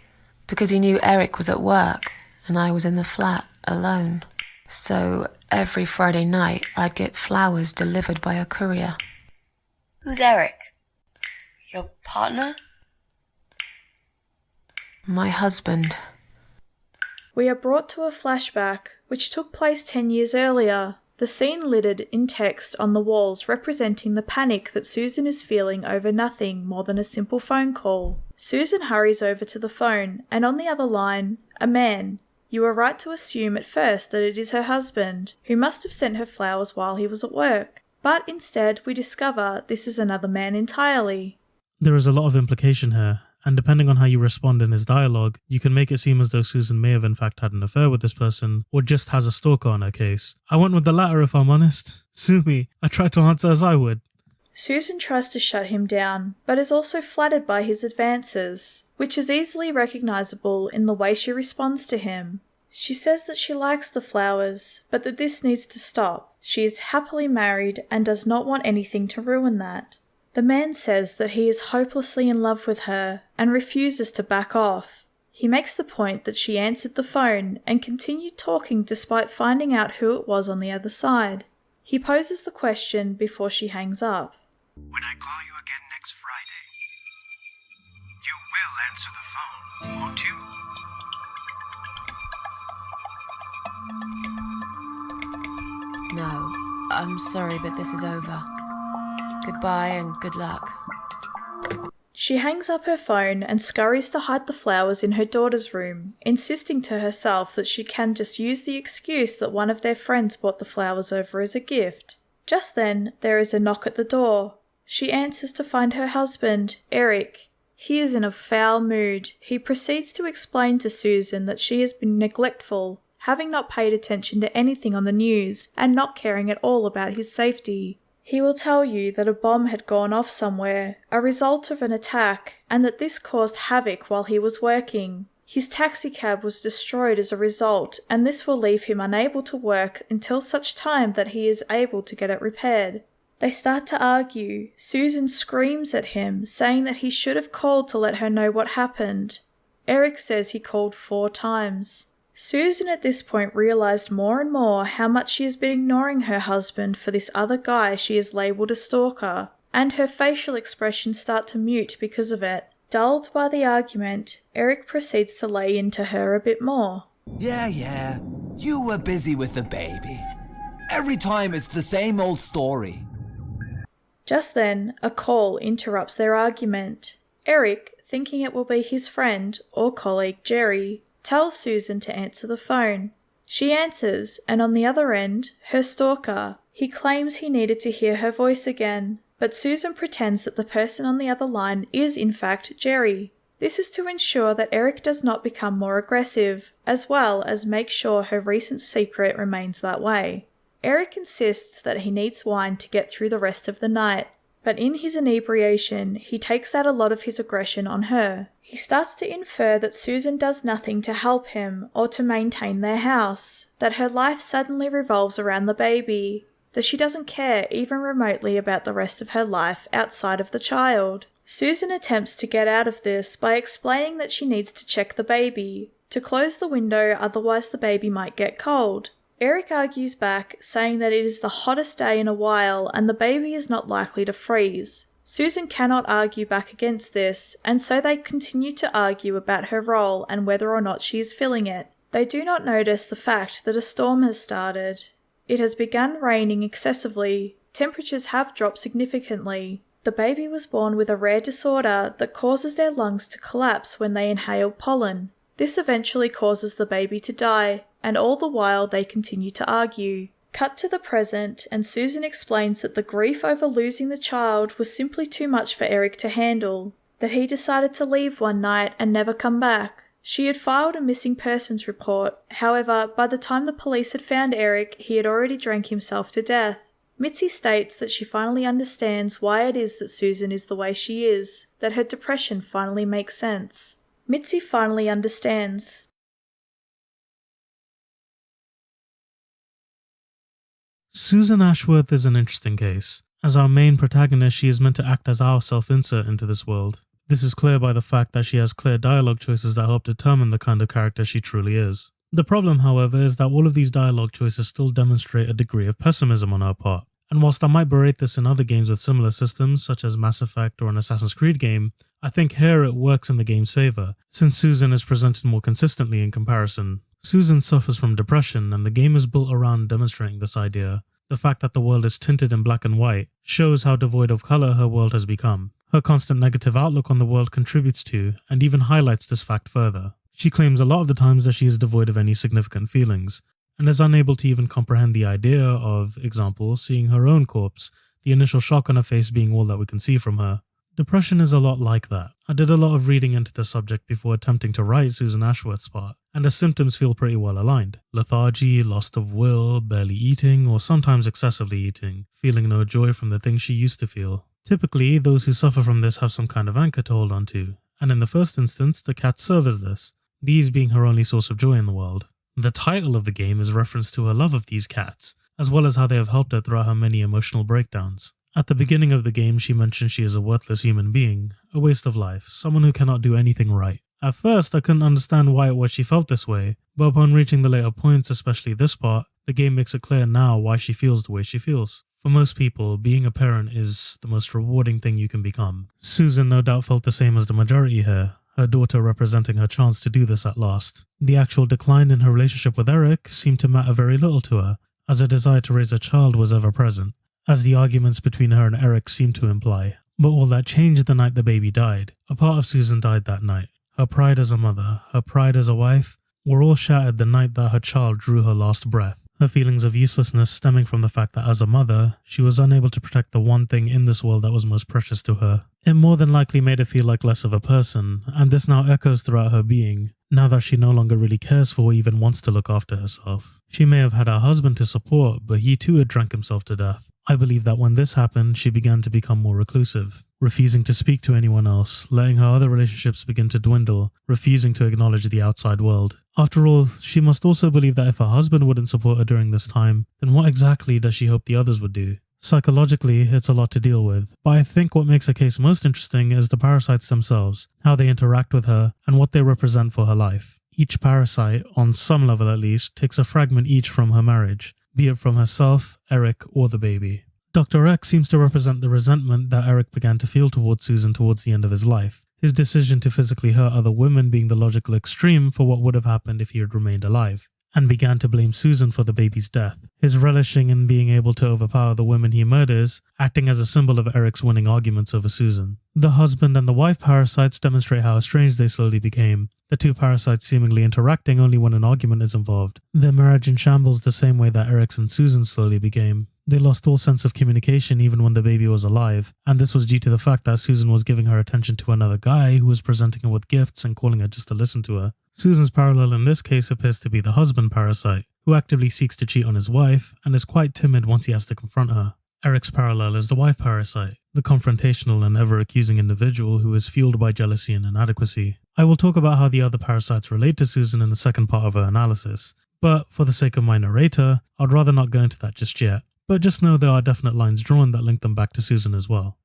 because he knew Eric was at work and I was in the flat alone. So every Friday night I'd get flowers delivered by a courier. Who's Eric? Your partner? My husband. We are brought to a flashback, which took place 10 years earlier, the scene littered in text on the walls representing the panic that Susan is feeling over nothing more than a simple phone call. Susan hurries over to the phone, and on the other line, a man. You are right to assume at first that it is her husband, who must have sent her flowers while he was at work. But instead, we discover this is another man entirely. There is a lot of implication here, and depending on how you respond in his dialogue, you can make it seem as though Susan may have in fact had an affair with this person, or just has a stalker on her case. I went with the latter if I'm honest. Sue me, I tried to answer as I would. Susan tries to shut him down, but is also flattered by his advances, which is easily recognisable in the way she responds to him. She says that she likes the flowers, but that this needs to stop. She is happily married and does not want anything to ruin that. The man says that he is hopelessly in love with her and refuses to back off. He makes the point that she answered the phone and continued talking despite finding out who it was on the other side. He poses the question before she hangs up. When I call you again next Friday, you will answer the phone, won't you? No, I'm sorry, but this is over. Goodbye and good luck. She hangs up her phone and scurries to hide the flowers in her daughter's room, insisting to herself that she can just use the excuse that one of their friends brought the flowers over as a gift. Just then, there is a knock at the door. She answers to find her husband, Eric. He is in a foul mood. He proceeds to explain to Susan that she has been neglectful, having not paid attention to anything on the news and not caring at all about his safety. He will tell you that a bomb had gone off somewhere, a result of an attack, and that this caused havoc while he was working. His taxicab was destroyed as a result, and this will leave him unable to work until such time that he is able to get it repaired. They start to argue. Susan screams at him, saying that he should have called to let her know what happened. Eric says he called 4 times. Susan at this point realised more and more how much she has been ignoring her husband for this other guy she has labelled a stalker, and her facial expressions start to mute because of it. Dulled by the argument, Eric proceeds to lay into her a bit more. Yeah, you were busy with the baby. Every time it's the same old story. Just then, a call interrupts their argument. Eric, thinking it will be his friend or colleague Jerry, tells Susan to answer the phone. She answers, and on the other end, her stalker. He claims he needed to hear her voice again, but Susan pretends that the person on the other line is in fact Jerry. This is to ensure that Eric does not become more aggressive, as well as make sure her recent secret remains that way. Eric insists that he needs wine to get through the rest of the night, but in his inebriation, he takes out a lot of his aggression on her. He starts to infer that Susan does nothing to help him or to maintain their house, that her life suddenly revolves around the baby, that she doesn't care even remotely about the rest of her life outside of the child. Susan attempts to get out of this by explaining that she needs to check the baby, to close the window otherwise the baby might get cold. Eric argues back, saying that it is the hottest day in a while and the baby is not likely to freeze. Susan cannot argue back against this, and so they continue to argue about her role and whether or not she is filling it. They do not notice the fact that a storm has started. It has begun raining excessively, temperatures have dropped significantly. The baby was born with a rare disorder that causes their lungs to collapse when they inhale pollen. This eventually causes the baby to die, and all the while they continue to argue. Cut to the present, and Susan explains that the grief over losing the child was simply too much for Eric to handle, that he decided to leave one night and never come back. She had filed a missing persons report, however, by the time the police had found Eric, he had already drank himself to death. Mitzi states that she finally understands why it is that Susan is the way she is, that her depression finally makes sense. Mitzi finally understands. Susan Ashworth is an interesting case. As our main protagonist, she is meant to act as our self-insert into this world. This is clear by the fact that she has clear dialogue choices that help determine the kind of character she truly is. The problem, however, is that all of these dialogue choices still demonstrate a degree of pessimism on her part. And whilst I might berate this in other games with similar systems, such as Mass Effect or an Assassin's Creed game, I think here it works in the game's favour, since Susan is presented more consistently in comparison. Susan suffers from depression, and the game is built around demonstrating this idea. The fact that the world is tinted in black and white shows how devoid of colour her world has become. Her constant negative outlook on the world contributes to, and even highlights this fact further. She claims a lot of the times that she is devoid of any significant feelings, and is unable to even comprehend the idea of, example, seeing her own corpse, the initial shock on her face being all that we can see from her. Depression is a lot like that. I did a lot of reading into the subject before attempting to write Susan Ashworth's part, and the symptoms feel pretty well aligned. Lethargy, loss of will, barely eating, or sometimes excessively eating, feeling no joy from the things she used to feel. Typically, those who suffer from this have some kind of anchor to hold on to, and in the first instance, the cats serve as this, these being her only source of joy in the world. The title of the game is a reference to her love of these cats, as well as how they have helped her throughout her many emotional breakdowns. At the beginning of the game, she mentions she is a worthless human being, a waste of life, someone who cannot do anything right. At first, I couldn't understand why it was she felt this way, but upon reaching the later points, especially this part, the game makes it clear now why she feels the way she feels. For most people, being a parent is the most rewarding thing you can become. Susan no doubt felt the same as the majority here, her daughter representing her chance to do this at last. The actual decline in her relationship with Eric seemed to matter very little to her, as her desire to raise a child was ever present, as the arguments between her and Eric seemed to imply. But all that changed the night the baby died. A part of Susan died that night. Her pride as a mother, her pride as a wife, were all shattered the night that her child drew her last breath. Her feelings of uselessness stemming from the fact that as a mother, she was unable to protect the one thing in this world that was most precious to her. It more than likely made her feel like less of a person, and this now echoes throughout her being, now that she no longer really cares for or even wants to look after herself. She may have had her husband to support, but he too had drank himself to death. I believe that when this happened, she began to become more reclusive, refusing to speak to anyone else, letting her other relationships begin to dwindle, refusing to acknowledge the outside world. After all, she must also believe that if her husband wouldn't support her during this time, then what exactly does she hope the others would do? Psychologically, it's a lot to deal with, but I think what makes her case most interesting is the parasites themselves, how they interact with her, and what they represent for her life. Each parasite, on some level at least, takes a fragment each from her marriage, be it from herself, Eric, or the baby. Dr. X seems to represent the resentment that Eric began to feel towards Susan towards the end of his life, his decision to physically hurt other women being the logical extreme for what would have happened if he had remained alive. and began to blame Susan for the baby's death, his relishing in being able to overpower the women he murders, acting as a symbol of Eric's winning arguments over Susan. The husband and the wife parasites demonstrate how estranged they slowly became, the two parasites seemingly interacting only when an argument is involved. Their marriage in shambles the same way that Eric's and Susan slowly became. They lost all sense of communication even when the baby was alive, and this was due to the fact that Susan was giving her attention to another guy who was presenting her with gifts and calling her just to listen to her. Susan's parallel in this case appears to be the husband parasite, who actively seeks to cheat on his wife and is quite timid once he has to confront her. Eric's parallel is the wife parasite, the confrontational and ever-accusing individual who is fueled by jealousy and inadequacy. I will talk about how the other parasites relate to Susan in the second part of her analysis, but for the sake of my narrator, I'd rather not go into that just yet. But just know there are definite lines drawn that link them back to Susan as well.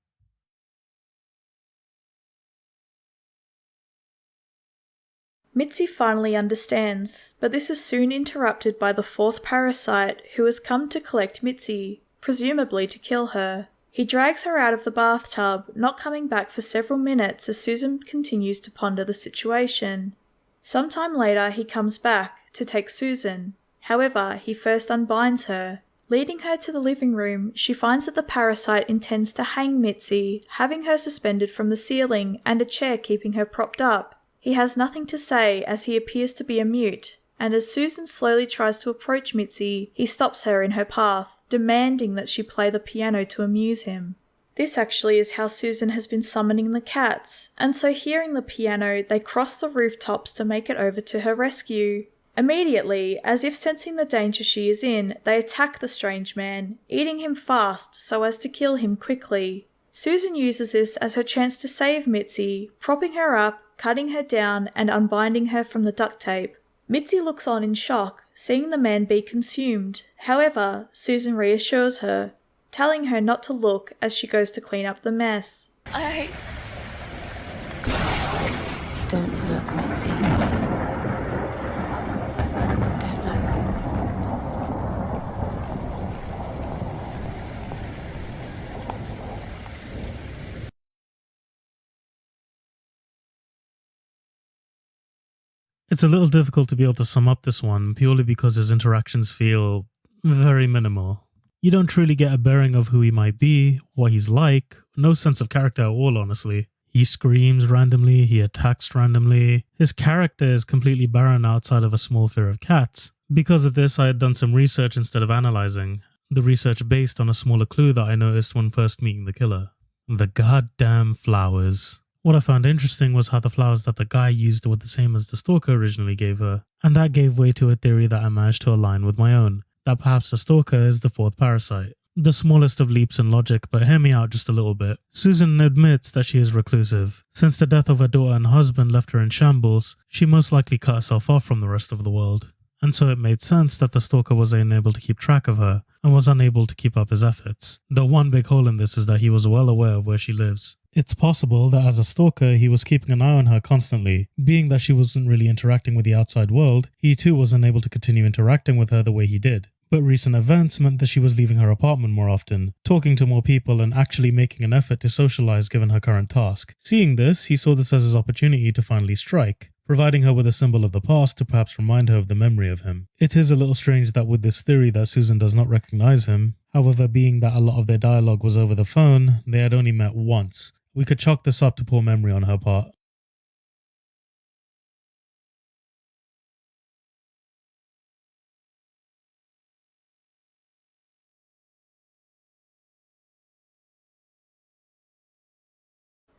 Mitzi finally understands, but this is soon interrupted by the fourth parasite who has come to collect Mitzi, presumably to kill her. He drags her out of the bathtub, not coming back for several minutes as Susan continues to ponder the situation. Sometime later he comes back to take Susan. However, he first unbinds her. Leading her to the living room, she finds that the parasite intends to hang Mitzi, having her suspended from the ceiling and a chair keeping her propped up. He has nothing to say as he appears to be a mute, and as Susan slowly tries to approach Mitzi, he stops her in her path, demanding that she play the piano to amuse him. This actually is how Susan has been summoning the cats, and so hearing the piano, they cross the rooftops to make it over to her rescue. Immediately, as if sensing the danger she is in, they attack the strange man, eating him fast so as to kill him quickly. Susan uses this as her chance to save Mitzi, propping her up, cutting her down, and unbinding her from the duct tape. Mitzi looks on in shock, seeing the man be consumed. However, Susan reassures her, telling her not to look as she goes to clean up the mess. Don't look, Mitzi. Don't look. It's a little difficult to be able to sum up this one purely because his interactions feel very minimal. You don't truly get a bearing of who he might be, what he's like, no sense of character at all, honestly. He screams randomly, he attacks randomly. His character is completely barren outside of a small fear of cats. Because of this, I had done some research instead of analysing. The research based on a smaller clue that I noticed when first meeting the killer. The goddamn flowers. What I found interesting was how the flowers that the guy used were the same as the stalker originally gave her, and that gave way to a theory that I managed to align with my own, that perhaps the stalker is the fourth parasite. The smallest of leaps in logic, but hear me out just a little bit. Susan admits that she is reclusive. Since the death of her daughter and husband left her in shambles, she most likely cut herself off from the rest of the world. And so it made sense that the stalker was unable to keep track of her, and was unable to keep up his efforts. The one big hole in this is that he was well aware of where she lives. It's possible that as a stalker, he was keeping an eye on her constantly. Being that she wasn't really interacting with the outside world, he too was unable to continue interacting with her the way he did. But recent events meant that she was leaving her apartment more often, talking to more people and actually making an effort to socialize given her current task. Seeing this, he saw this as his opportunity to finally strike, providing her with a symbol of the past to perhaps remind her of the memory of him. It is a little strange that with this theory that Susan does not recognize him, however, being that a lot of their dialogue was over the phone, they had only met once. We could chalk this up to poor memory on her part.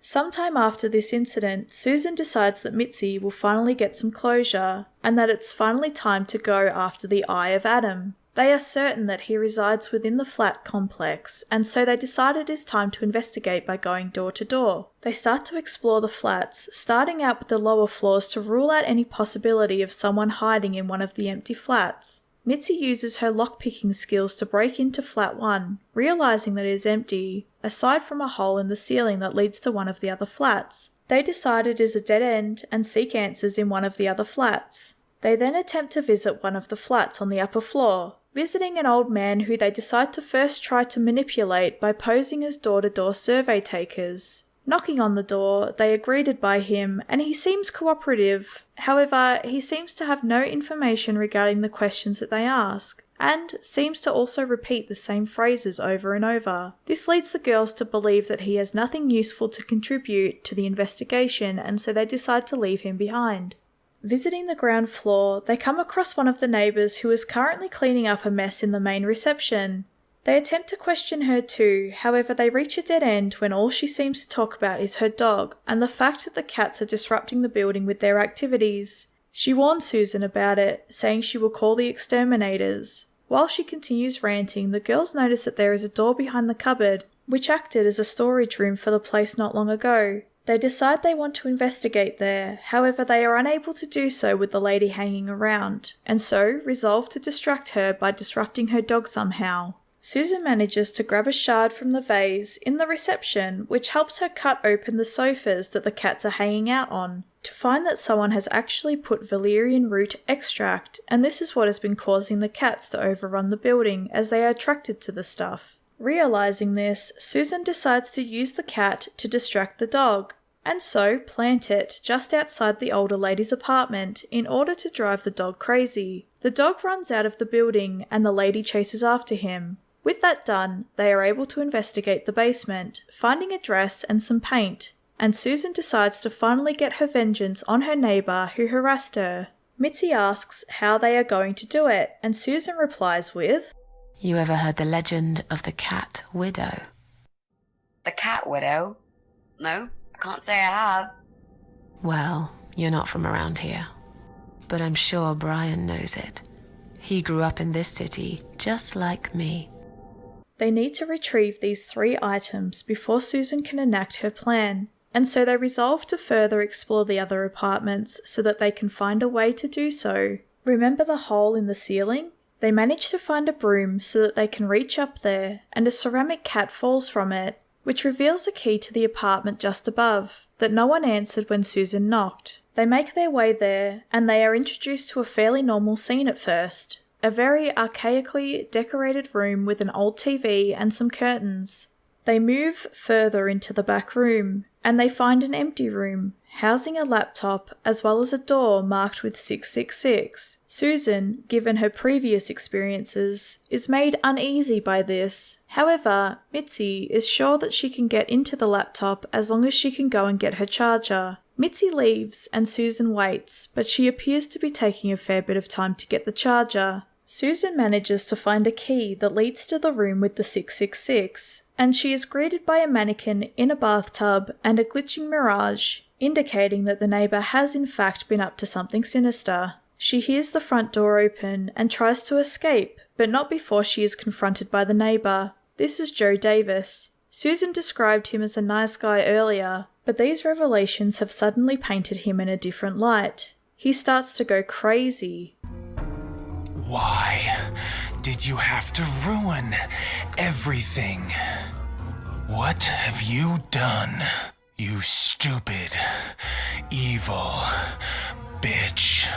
Sometime after this incident, Susan decides that Mitzi will finally get some closure, and that it's finally time to go after the Eye of Adam. They are certain that he resides within the flat complex, and so they decide it is time to investigate by going door to door. They start to explore the flats, starting out with the lower floors to rule out any possibility of someone hiding in one of the empty flats. Mitzi uses her lockpicking skills to break into flat 1, realizing that it is empty, aside from a hole in the ceiling that leads to one of the other flats. They decide it is a dead end and seek answers in one of the other flats. They then attempt to visit one of the flats on the upper floor, visiting an old man who they decide to first try to manipulate by posing as door-to-door survey takers. Knocking on the door, they are greeted by him and he seems cooperative. However, he seems to have no information regarding the questions that they ask, and seems to also repeat the same phrases over and over. This leads the girls to believe that he has nothing useful to contribute to the investigation, and so they decide to leave him behind. Visiting the ground floor, they come across one of the neighbours who is currently cleaning up a mess in the main reception. They attempt to question her too, however they reach a dead end when all she seems to talk about is her dog and the fact that the cats are disrupting the building with their activities. She warns Susan about it, saying she will call the exterminators. While she continues ranting, the girls notice that there is a door behind the cupboard, which acted as a storage room for the place not long ago. They decide they want to investigate there, however they are unable to do so with the lady hanging around, and so resolve to distract her by disrupting her dog somehow. Susan manages to grab a shard from the vase in the reception, which helps her cut open the sofas that the cats are hanging out on, to find that someone has actually put valerian root extract, and this is what has been causing the cats to overrun the building as they are attracted to the stuff. Realizing this, Susan decides to use the cat to distract the dog, and so plant it just outside the older lady's apartment in order to drive the dog crazy. The dog runs out of the building and the lady chases after him. With that done, they are able to investigate the basement, finding a dress and some paint, and Susan decides to finally get her vengeance on her neighbour who harassed her. Mitzi asks how they are going to do it, and Susan replies with, You ever heard the legend of the cat widow? The cat widow? No, I can't say I have. Well, you're not from around here, but I'm sure Brian knows it. He grew up in this city, just like me. They need to retrieve these 3 items before Susan can enact her plan, and so they resolve to further explore the other apartments so that they can find a way to do so. Remember the hole in the ceiling? They manage to find a broom so that they can reach up there, and a ceramic cat falls from it, which reveals a key to the apartment just above, that no one answered when Susan knocked. They make their way there, and they are introduced to a fairly normal scene at first. A very archaically decorated room with an old TV and some curtains. They move further into the back room, and they find an empty room, housing a laptop as well as a door marked with 666. Susan, given her previous experiences, is made uneasy by this. However, Mitzi is sure that she can get into the laptop as long as she can go and get her charger. Mitzi leaves and Susan waits, but she appears to be taking a fair bit of time to get the charger. Susan manages to find a key that leads to the room with the 666, and she is greeted by a mannequin in a bathtub and a glitching mirage, indicating that the neighbour has in fact been up to something sinister. She hears the front door open and tries to escape, but not before she is confronted by the neighbour. This is Joe Davis. Susan described him as a nice guy earlier, but these revelations have suddenly painted him in a different light. He starts to go crazy. Why did you have to ruin everything? What have you done, you stupid, evil bitch?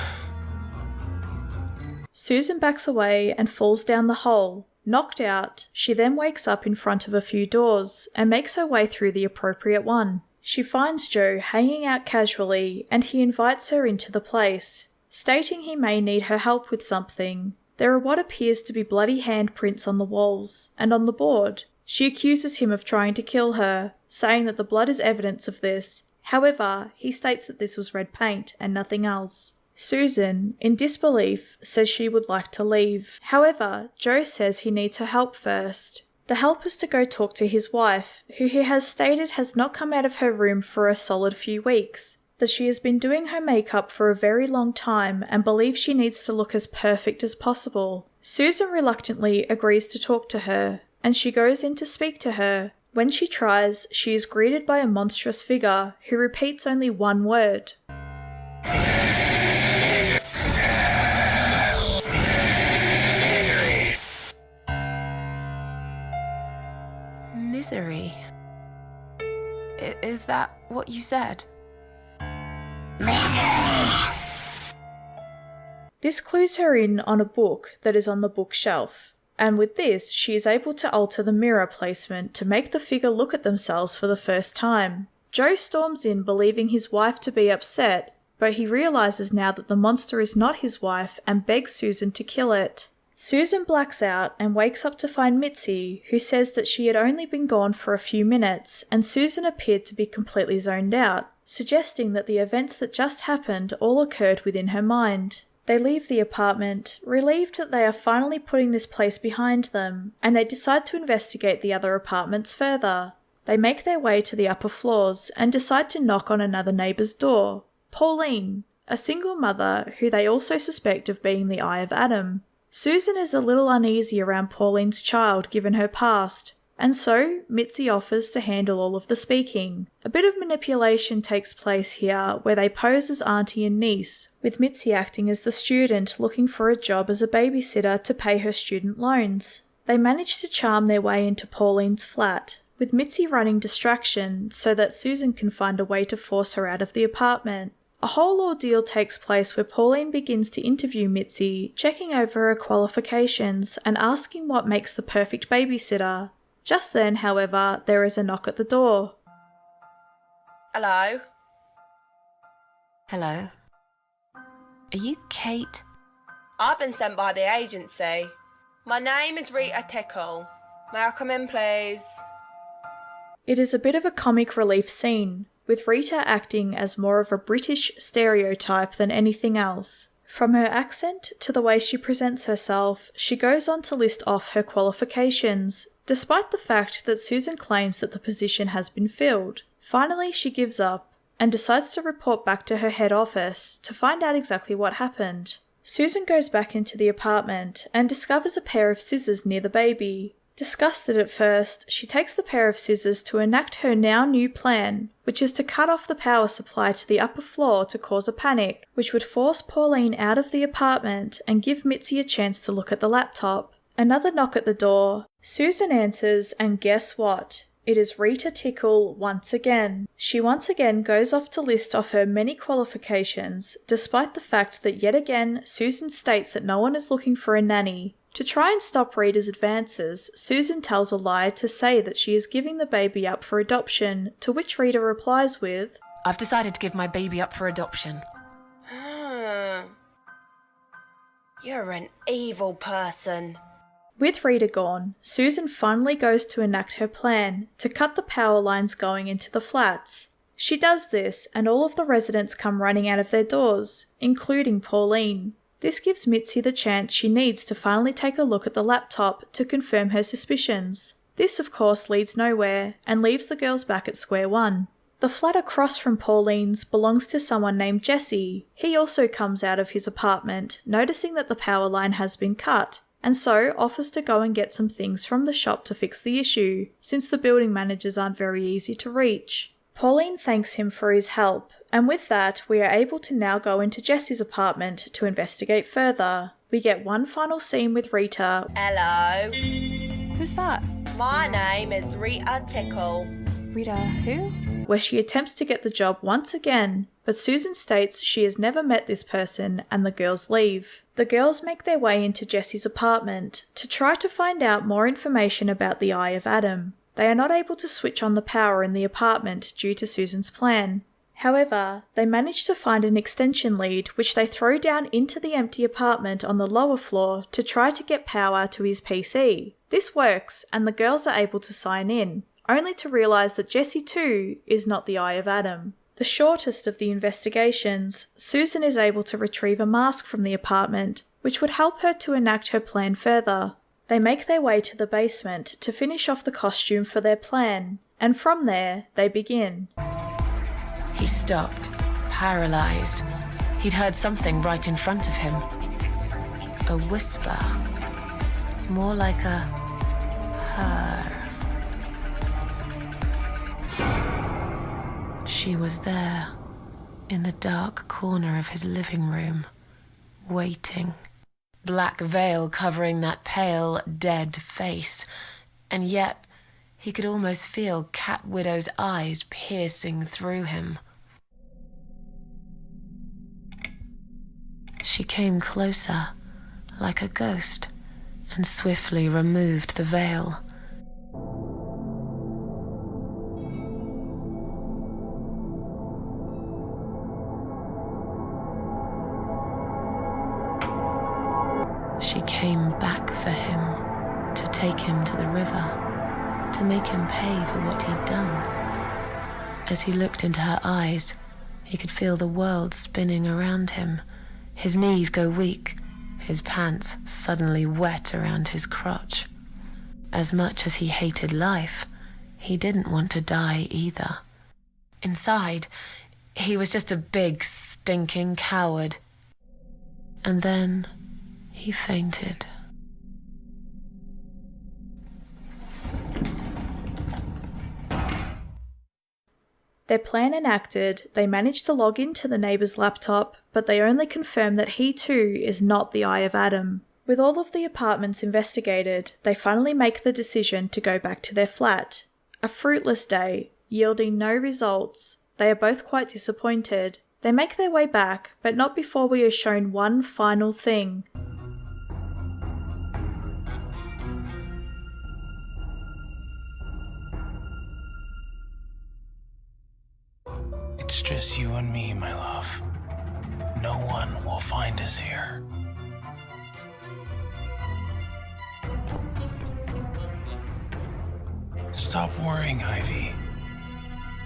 Susan backs away and falls down the hole. Knocked out, she then wakes up in front of a few doors and makes her way through the appropriate one. She finds Joe hanging out casually and he invites her into the place, stating he may need her help with something. There are what appears to be bloody handprints on the walls and on the board. She accuses him of trying to kill her, saying that the blood is evidence of this. However, he states that this was red paint and nothing else. Susan, in disbelief, says she would like to leave. However, Joe says he needs her help first. The help is to go talk to his wife, who he has stated has not come out of her room for a solid few weeks, that she has been doing her makeup for a very long time and believes she needs to look as perfect as possible. Susan reluctantly agrees to talk to her, and she goes in to speak to her. When she tries, she is greeted by a monstrous figure who repeats only one word. Misery. Is that what you said? This clues her in on a book that is on the bookshelf, and with this she is able to alter the mirror placement to make the figure look at themselves for the first time. Joe storms in believing his wife to be upset, but he realizes now that the monster is not his wife and begs Susan to kill it. Susan blacks out and wakes up to find Mitzi, who says that she had only been gone for a few minutes and Susan appeared to be completely zoned out, suggesting that the events that just happened all occurred within her mind. They leave the apartment, relieved that they are finally putting this place behind them, and they decide to investigate the other apartments further. They make their way to the upper floors and decide to knock on another neighbour's door, Pauline, a single mother who they also suspect of being the Eye of Adam. Susan is a little uneasy around Pauline's child given her past, and so Mitzi offers to handle all of the speaking. A bit of manipulation takes place here where they pose as auntie and niece, with Mitzi acting as the student looking for a job as a babysitter to pay her student loans. They manage to charm their way into Pauline's flat, with Mitzi running distraction so that Susan can find a way to force her out of the apartment. A whole ordeal takes place where Pauline begins to interview Mitzi, checking over her qualifications and asking what makes the perfect babysitter. Just then, however, there is a knock at the door. Hello? Hello? Are you Kate? I've been sent by the agency. My name is Rita Tickle. May I come in, please? It is a bit of a comic relief scene, with Rita acting as more of a British stereotype than anything else. From her accent to the way she presents herself, she goes on to list off her qualifications, despite the fact that Susan claims that the position has been filled. Finally, she gives up and decides to report back to her head office to find out exactly what happened. Susan goes back into the apartment and discovers a pair of scissors near the baby. Disgusted at first, she takes the pair of scissors to enact her now new plan, which is to cut off the power supply to the upper floor to cause a panic, which would force Pauline out of the apartment and give Mitzi a chance to look at the laptop. Another knock at the door. Susan answers, and guess what? It is Rita Tickle once again. She once again goes off to list off her many qualifications, despite the fact that yet again Susan states that no one is looking for a nanny. To try and stop Rita's advances, Susan tells a lie to say that she is giving the baby up for adoption, to which Rita replies with, I've decided to give my baby up for adoption. You're an evil person. With Rita gone, Susan finally goes to enact her plan to cut the power lines going into the flats. She does this, and all of the residents come running out of their doors, including Pauline. This gives Mitzi the chance she needs to finally take a look at the laptop to confirm her suspicions. This, of course, leads nowhere and leaves the girls back at square one. The flat across from Pauline's belongs to someone named Jesse. He also comes out of his apartment, noticing that the power line has been cut, and so offers to go and get some things from the shop to fix the issue, since the building managers aren't very easy to reach. Pauline thanks him for his help, and with that, we are able to now go into Jesse's apartment to investigate further. We get one final scene with Rita. Hello. Who's that? My name is Rita Tickle. Rita who? Where she attempts to get the job once again, but Susan states she has never met this person and the girls leave. The girls make their way into Jesse's apartment to try to find out more information about the Eye of Adam. They are not able to switch on the power in the apartment due to Susan's plan. However, they manage to find an extension lead which they throw down into the empty apartment on the lower floor to try to get power to his PC. This works and the girls are able to sign in, only to realise that Jesse too is not the Eye of Adam. The shortest of the investigations, Susan is able to retrieve a mask from the apartment, which would help her to enact her plan further. They make their way to the basement to finish off the costume for their plan, and from there, they begin. He stopped, paralysed. He'd heard something right in front of him. A whisper. More like a purr. She was there, in the dark corner of his living room, waiting. Black veil covering that pale, dead face, and yet he could almost feel Cat Widow's eyes piercing through him. She came closer, like a ghost, and swiftly removed the veil. came back for him, to take him to the river, to make him pay for what he'd done. As he looked into her eyes, he could feel the world spinning around him, his knees go weak, his pants suddenly wet around his crotch. As much as he hated life, he didn't want to die either. Inside, he was just a big, stinking coward. And then he fainted. Their plan enacted, they manage to log into the neighbour's laptop, but they only confirm that he too is not the Eye of Adam. With all of the apartments investigated, they finally make the decision to go back to their flat. A fruitless day, yielding no results. They are both quite disappointed. They make their way back, but not before we are shown one final thing. It's just you and me, my love. No one will find us here. Stop worrying, Ivy.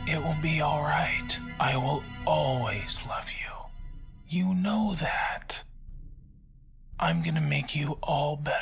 It will be all right. I will always love you. You know that. I'm gonna make you all better.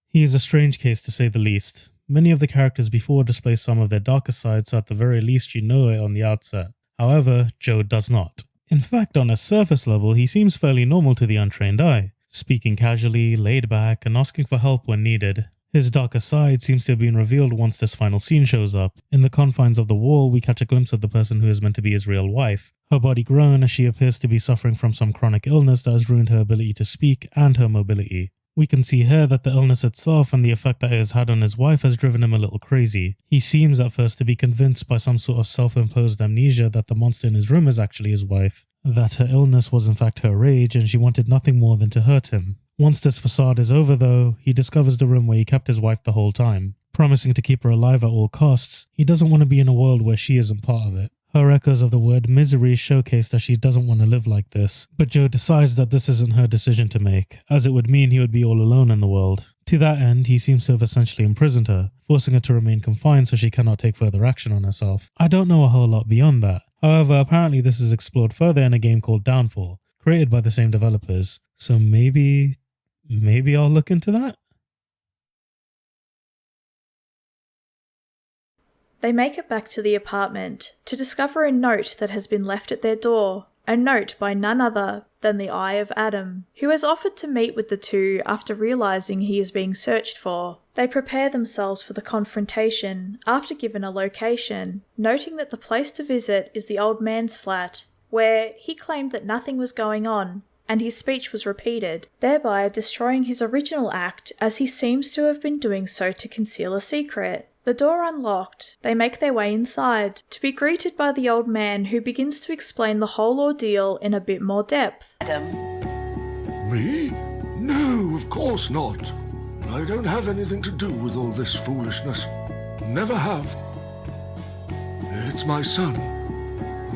He is a strange case to say the least. Many of the characters before display some of their darker sides, so at the very least you know it on the outset. However, Joe does not. In fact, on a surface level, he seems fairly normal to the untrained eye, speaking casually, laid back, and asking for help when needed. His darker side seems to have been revealed once this final scene shows up. In the confines of the wall, we catch a glimpse of the person who is meant to be his real wife. Her body grown as she appears to be suffering from some chronic illness that has ruined her ability to speak and her mobility. We can see here that the illness itself and the effect that it has had on his wife has driven him a little crazy. He seems at first to be convinced by some sort of self-imposed amnesia that the monster in his room is actually his wife, that her illness was in fact her rage and she wanted nothing more than to hurt him. Once this facade is over though, he discovers the room where he kept his wife the whole time. Promising to keep her alive at all costs, he doesn't want to be in a world where she isn't part of it. Her echoes of the word misery showcase that she doesn't want to live like this, but Joe decides that this isn't her decision to make, as it would mean he would be all alone in the world. To that end, he seems to have essentially imprisoned her, forcing her to remain confined so she cannot take further action on herself. I don't know a whole lot beyond that. However, apparently this is explored further in a game called Downfall, created by the same developers, so maybe I'll look into that? They make it back to the apartment to discover a note that has been left at their door, a note by none other than the Eye of Adam, who has offered to meet with the two after realizing he is being searched for. They prepare themselves for the confrontation after given a location, noting that the place to visit is the old man's flat, where he claimed that nothing was going on, and his speech was repeated, thereby destroying his original act as he seems to have been doing so to conceal a secret. The door unlocked, they make their way inside, to be greeted by the old man who begins to explain the whole ordeal in a bit more depth. Adam. Me? No, of course not. I don't have anything to do with all this foolishness. Never have. It's my son.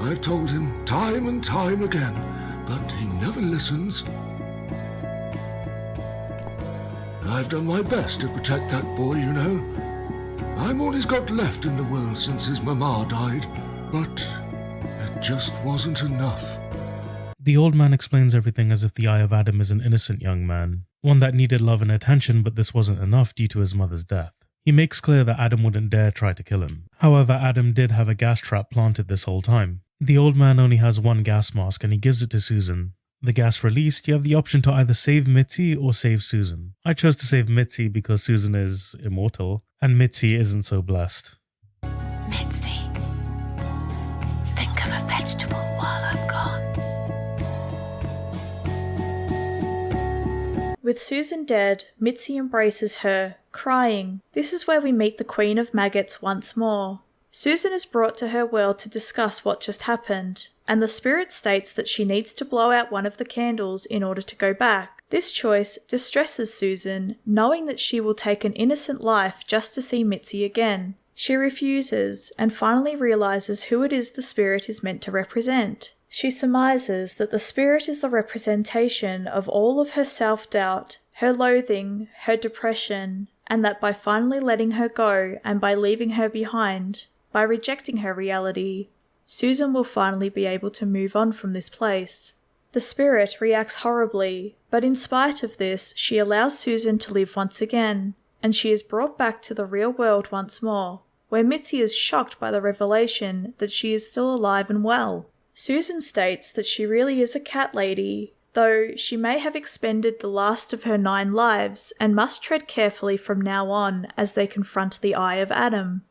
I've told him time and time again, but he never listens. I've done my best to protect that boy, you know. I'm all he's got left in the world since his mama died, but it just wasn't enough. The old man explains everything as if the Eye of Adam is an innocent young man, one that needed love and attention, but this wasn't enough due to his mother's death. He makes clear that Adam wouldn't dare try to kill him. However, Adam did have a gas trap planted this whole time. The old man only has one gas mask and he gives it to Susan. The gas released, you have the option to either save Mitzi or save Susan. I chose to save Mitzi because Susan is immortal, and Mitzi isn't so blessed. Mitzi, think of a vegetable while I'm gone. With Susan dead, Mitzi embraces her, crying. This is where we meet the Queen of Maggots once more. Susan is brought to her world to discuss what just happened, and the spirit states that she needs to blow out one of the candles in order to go back. This choice distresses Susan, knowing that she will take an innocent life just to see Mitzi again. She refuses and finally realizes who it is the spirit is meant to represent. She surmises that the spirit is the representation of all of her self-doubt, her loathing, her depression, and that by finally letting her go and by leaving her behind, by rejecting her reality, Susan will finally be able to move on from this place. The spirit reacts horribly, but in spite of this, she allows Susan to live once again, and she is brought back to the real world once more, where Mitzi is shocked by the revelation that she is still alive and well. Susan states that she really is a cat lady, though she may have expended the last of her 9 lives and must tread carefully from now on as they confront the Eye of Adam.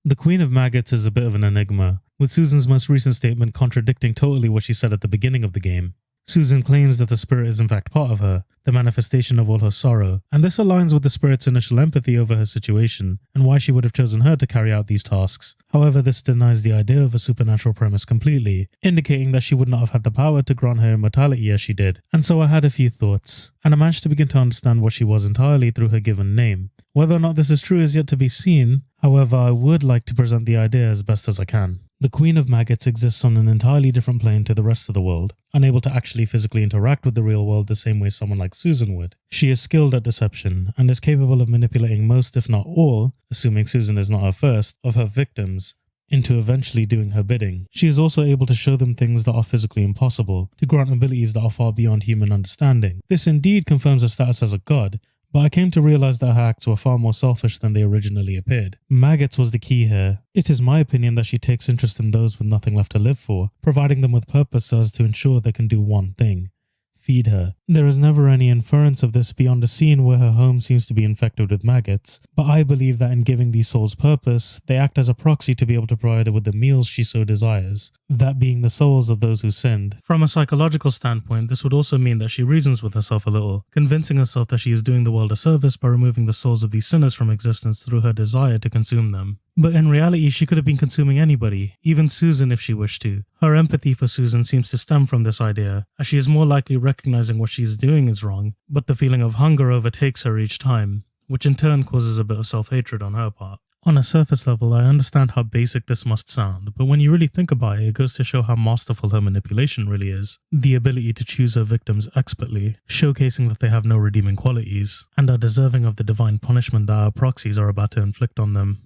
The Queen of Maggots is a bit of an enigma, with Susan's most recent statement contradicting totally what she said at the beginning of the game. Susan claims that the spirit is in fact part of her, the manifestation of all her sorrow, and this aligns with the spirit's initial empathy over her situation and why she would have chosen her to carry out these tasks. However, this denies the idea of a supernatural premise completely, indicating that she would not have had the power to grant her immortality as she did. And so I had a few thoughts, and I managed to begin to understand what she was entirely through her given name. Whether or not this is true is yet to be seen, however I would like to present the idea as best as I can. The Queen of Maggots exists on an entirely different plane to the rest of the world, unable to actually physically interact with the real world the same way someone like Susan would. She is skilled at deception, and is capable of manipulating most if not all, assuming Susan is not her first, of her victims, into eventually doing her bidding. She is also able to show them things that are physically impossible, to grant abilities that are far beyond human understanding. This indeed confirms her status as a god, but I came to realize that her acts were far more selfish than they originally appeared. Maggots was the key here. It is my opinion that she takes interest in those with nothing left to live for, providing them with purpose so as to ensure they can do one thing: feed her. There is never any inference of this beyond a scene where her home seems to be infected with maggots, but I believe that in giving these souls purpose, they act as a proxy to be able to provide her with the meals she so desires, that being the souls of those who sinned. From a psychological standpoint, this would also mean that she reasons with herself a little, convincing herself that she is doing the world a service by removing the souls of these sinners from existence through her desire to consume them. But in reality, she could have been consuming anybody, even Susan if she wished to. Her empathy for Susan seems to stem from this idea, as she is more likely recognizing what she is doing is wrong, but the feeling of hunger overtakes her each time, which in turn causes a bit of self-hatred on her part. On a surface level, I understand how basic this must sound, but when you really think about it, it goes to show how masterful her manipulation really is. The ability to choose her victims expertly, showcasing that they have no redeeming qualities, and are deserving of the divine punishment that our proxies are about to inflict on them.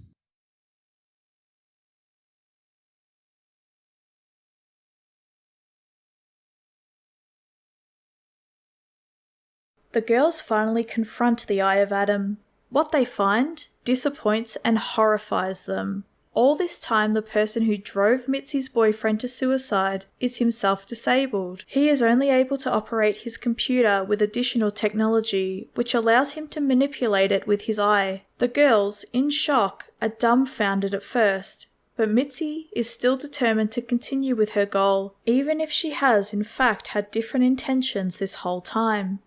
The girls finally confront the Eye of Adam. What they find disappoints and horrifies them. All this time, the person who drove Mitzi's boyfriend to suicide is himself disabled. He is only able to operate his computer with additional technology, which allows him to manipulate it with his eye. The girls, in shock, are dumbfounded at first, but Mitzi is still determined to continue with her goal, even if she has in fact had different intentions this whole time.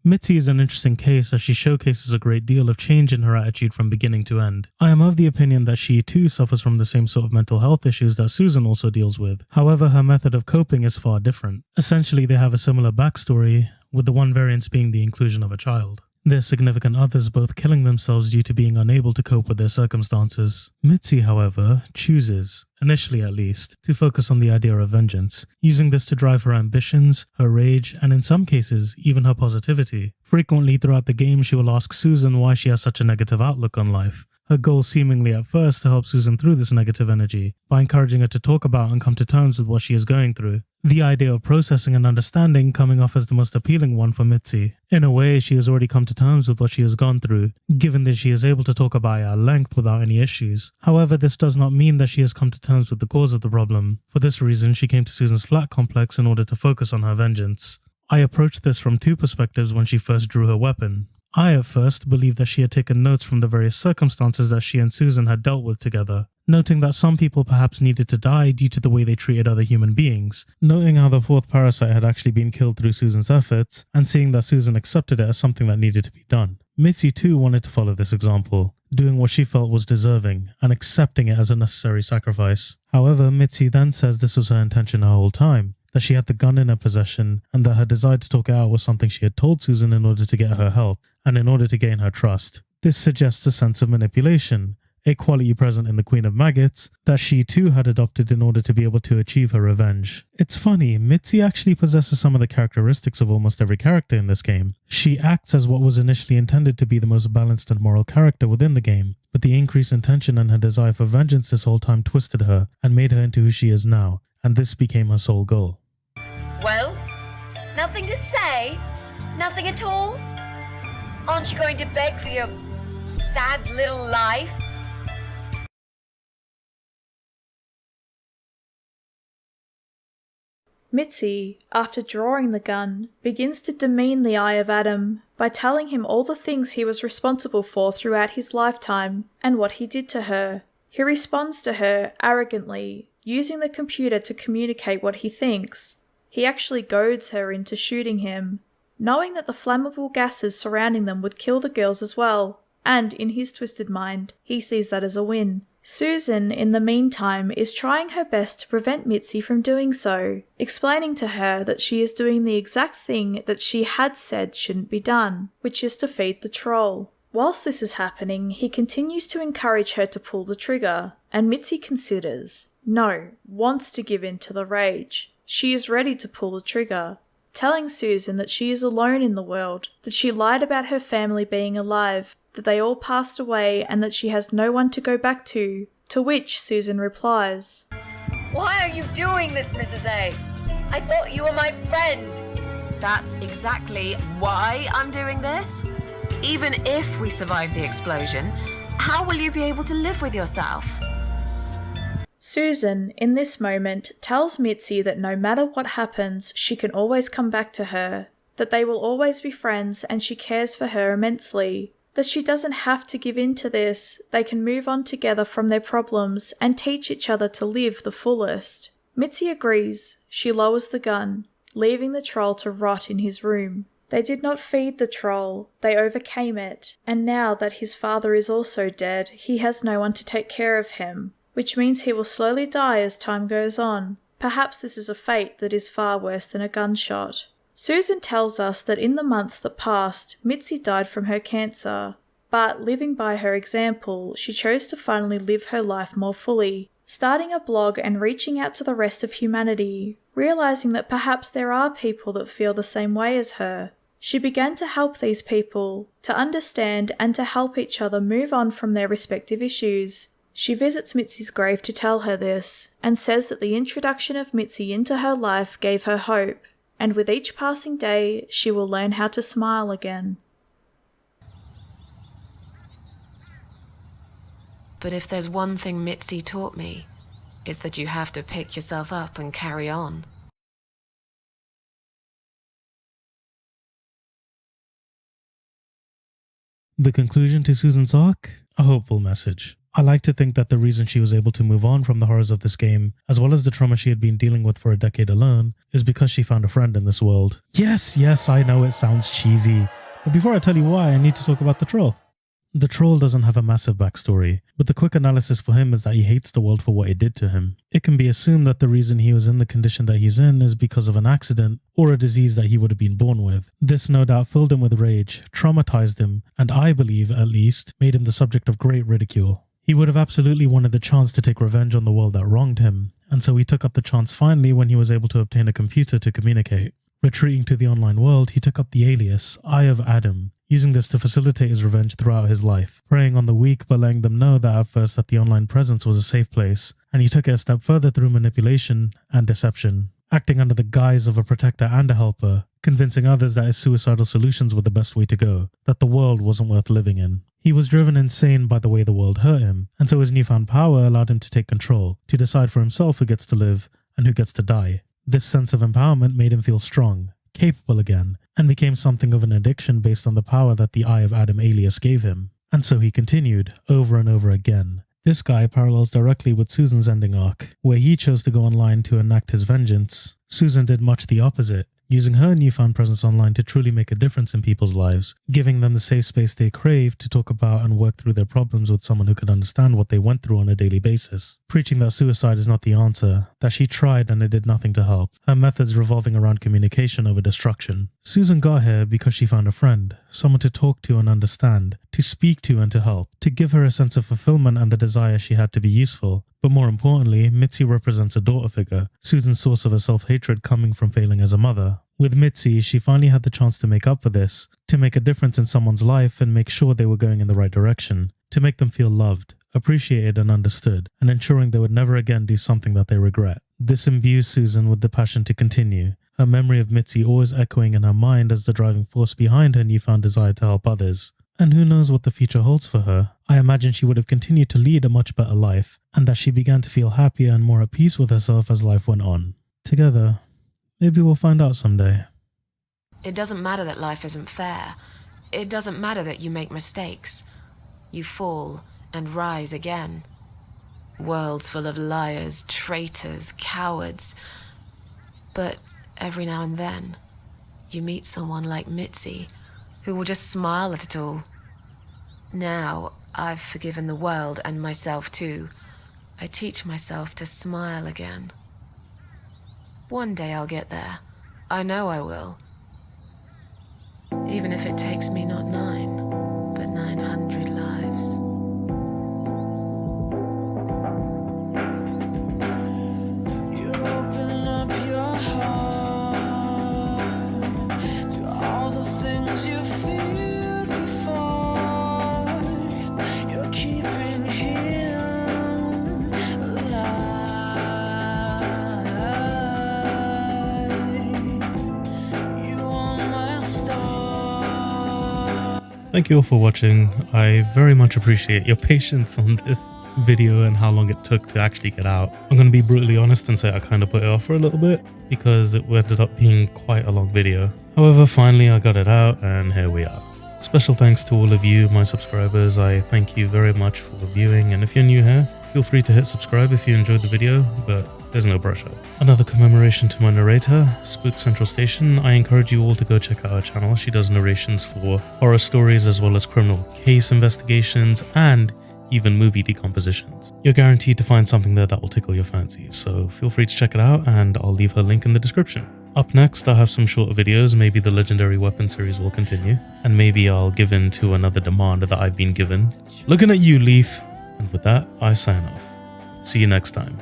Mitzi is an interesting case as she showcases a great deal of change in her attitude from beginning to end. I am of the opinion that she too suffers from the same sort of mental health issues that Susan also deals with. However, her method of coping is far different. Essentially, they have a similar backstory, with the one variance being the inclusion of a child. Their significant others both killing themselves due to being unable to cope with their circumstances. Mitzi, however, chooses, initially at least, to focus on the idea of vengeance, using this to drive her ambitions, her rage, and in some cases, even her positivity. Frequently throughout the game, she will ask Susan why she has such a negative outlook on life. Her goal seemingly at first to help Susan through this negative energy, by encouraging her to talk about and come to terms with what she is going through. The idea of processing and understanding coming off as the most appealing one for Mitzi. In a way, she has already come to terms with what she has gone through, given that she is able to talk about it at length without any issues. However, this does not mean that she has come to terms with the cause of the problem. For this reason, she came to Susan's flat complex in order to focus on her vengeance. I approached this from two perspectives when she first drew her weapon. I at first believed that she had taken notes from the various circumstances that she and Susan had dealt with together. noting that some people perhaps needed to die due to the way they treated other human beings, noting how the fourth parasite had actually been killed through Susan's efforts, and seeing that Susan accepted it as something that needed to be done. Mitzi too wanted to follow this example, doing what she felt was deserving, and accepting it as a necessary sacrifice. However, Mitzi then says this was her intention the whole time, that she had the gun in her possession, and that her desire to talk it out was something she had told Susan in order to get her help, and in order to gain her trust. This suggests a sense of manipulation, a quality present in the Queen of Maggots that she too had adopted in order to be able to achieve her revenge. It's funny, Mitzi actually possesses some of the characteristics of almost every character in this game. She acts as what was initially intended to be the most balanced and moral character within the game, but the increase in tension and her desire for vengeance this whole time twisted her and made her into who she is now, and this became her sole goal. Well, nothing to say? Nothing at all? Aren't you going to beg for your sad little life? Mitzi, after drawing the gun, begins to demean the Eye of Adam by telling him all the things he was responsible for throughout his lifetime and what he did to her. He responds to her arrogantly, using the computer to communicate what he thinks. He actually goads her into shooting him, knowing that the flammable gases surrounding them would kill the girls as well, and in his twisted mind, he sees that as a win. Susan, in the meantime, is trying her best to prevent Mitzi from doing so, explaining to her that she is doing the exact thing that she had said shouldn't be done, which is to feed the troll. Whilst this is happening, he continues to encourage her to pull the trigger, and Mitzi considers, no, wants to give in to the rage. She is ready to pull the trigger, telling Susan that she is alone in the world, that she lied about her family being alive, that they all passed away and that she has no one to go back to which Susan replies, Why are you doing this, Mrs. A? I thought you were my friend. That's exactly why I'm doing this. Even if we survive the explosion, how will you be able to live with yourself? Susan, in this moment, tells Mitzi that no matter what happens, she can always come back to her, that they will always be friends and she cares for her immensely, that she doesn't have to give in to this, they can move on together from their problems and teach each other to live the fullest. Mitzi agrees. She lowers the gun, leaving the troll to rot in his room. They did not feed the troll, they overcame it, and now that his father is also dead, he has no one to take care of him, which means he will slowly die as time goes on. Perhaps this is a fate that is far worse than a gunshot. Susan tells us that in the months that passed, Mitzi died from her cancer, but living by her example, she chose to finally live her life more fully, starting a blog and reaching out to the rest of humanity, realizing that perhaps there are people that feel the same way as her. She began to help these people, to understand and to help each other move on from their respective issues. She visits Mitzi's grave to tell her this, and says that the introduction of Mitzi into her life gave her hope, and with each passing day, she will learn how to smile again. But if there's one thing Mitzi taught me, it's that you have to pick yourself up and carry on. The conclusion to Susan's arc? A hopeful message. I like to think that the reason she was able to move on from the horrors of this game, as well as the trauma she had been dealing with for a decade alone, is because she found a friend in this world. Yes, I know it sounds cheesy, but before I tell you why, I need to talk about the troll. The troll doesn't have a massive backstory, but the quick analysis for him is that he hates the world for what it did to him. It can be assumed that the reason he was in the condition that he's in is because of an accident or a disease that he would have been born with. This no doubt filled him with rage, traumatized him, and I believe, at least, made him the subject of great ridicule. He would have absolutely wanted the chance to take revenge on the world that wronged him, and so he took up the chance finally when he was able to obtain a computer to communicate. Retreating to the online world, he took up the alias, Eye of Adam, using this to facilitate his revenge throughout his life, preying on the weak but letting them know that at first that the online presence was a safe place, and he took it a step further through manipulation and deception, acting under the guise of a protector and a helper, convincing others that his suicidal solutions were the best way to go, that the world wasn't worth living in. He was driven insane by the way the world hurt him, and so his newfound power allowed him to take control, to decide for himself who gets to live and who gets to die. This sense of empowerment made him feel strong, capable again, and became something of an addiction based on the power that the Eye of Adam alias gave him. And so he continued, over and over again, This guy parallels directly with Susan's ending arc, where he chose to go online to enact his vengeance. Susan did much the opposite, using her newfound presence online to truly make a difference in people's lives, giving them the safe space they crave to talk about and work through their problems with someone who could understand what they went through on a daily basis. Preaching that suicide is not the answer, that she tried and it did nothing to help, her methods revolving around communication over destruction. Susan got here because she found a friend, someone to talk to and understand, to speak to and to help, to give her a sense of fulfillment and the desire she had to be useful. But more importantly, Mitzi represents a daughter figure, Susan's source of her self-hatred coming from failing as a mother. With Mitzi, she finally had the chance to make up for this, to make a difference in someone's life and make sure they were going in the right direction, to make them feel loved, appreciated and understood, and ensuring they would never again do something that they regret. This imbues Susan with the passion to continue, her memory of Mitzi always echoing in her mind as the driving force behind her newfound desire to help others. And who knows what the future holds for her. I imagine she would have continued to lead a much better life, and that she began to feel happier and more at peace with herself as life went on. Together, maybe we'll find out someday. It doesn't matter that life isn't fair. It doesn't matter that you make mistakes. You fall and rise again. Worlds full of liars, traitors, cowards. But every now and then, you meet someone like Mitzi, who will just smile at it all. Now, I've forgiven the world and myself too. I teach myself to smile again. One day I'll get there. I know I will. Even if it takes me not 9, but 900 lives. You open up your heart to all the things you feel before. You're keeping him alive. You are my star. Thank you all for watching. I very much appreciate your patience on this video and how long it took to actually get out. I'm going to be brutally honest and say I kind of put it off for a little bit because it ended up being quite a long video. However, finally I got it out and here we are. Special thanks to all of you, my subscribers. I thank you very much for viewing, and if you're new here, feel free to hit subscribe if you enjoyed the video, but there's no pressure. Another commemoration to my narrator, Spook Central Station. I encourage you all to go check out her channel. She does narrations for horror stories as well as criminal case investigations and even movie decompositions. You're guaranteed to find something there that will tickle your fancy, so feel free to check it out and I'll leave her link in the description. Up next, I'll have some shorter videos. Maybe the Legendary Weapon series will continue, and maybe I'll give in to another demand that I've been given. Looking at you, Leaf. And with that, I sign off. See you next time.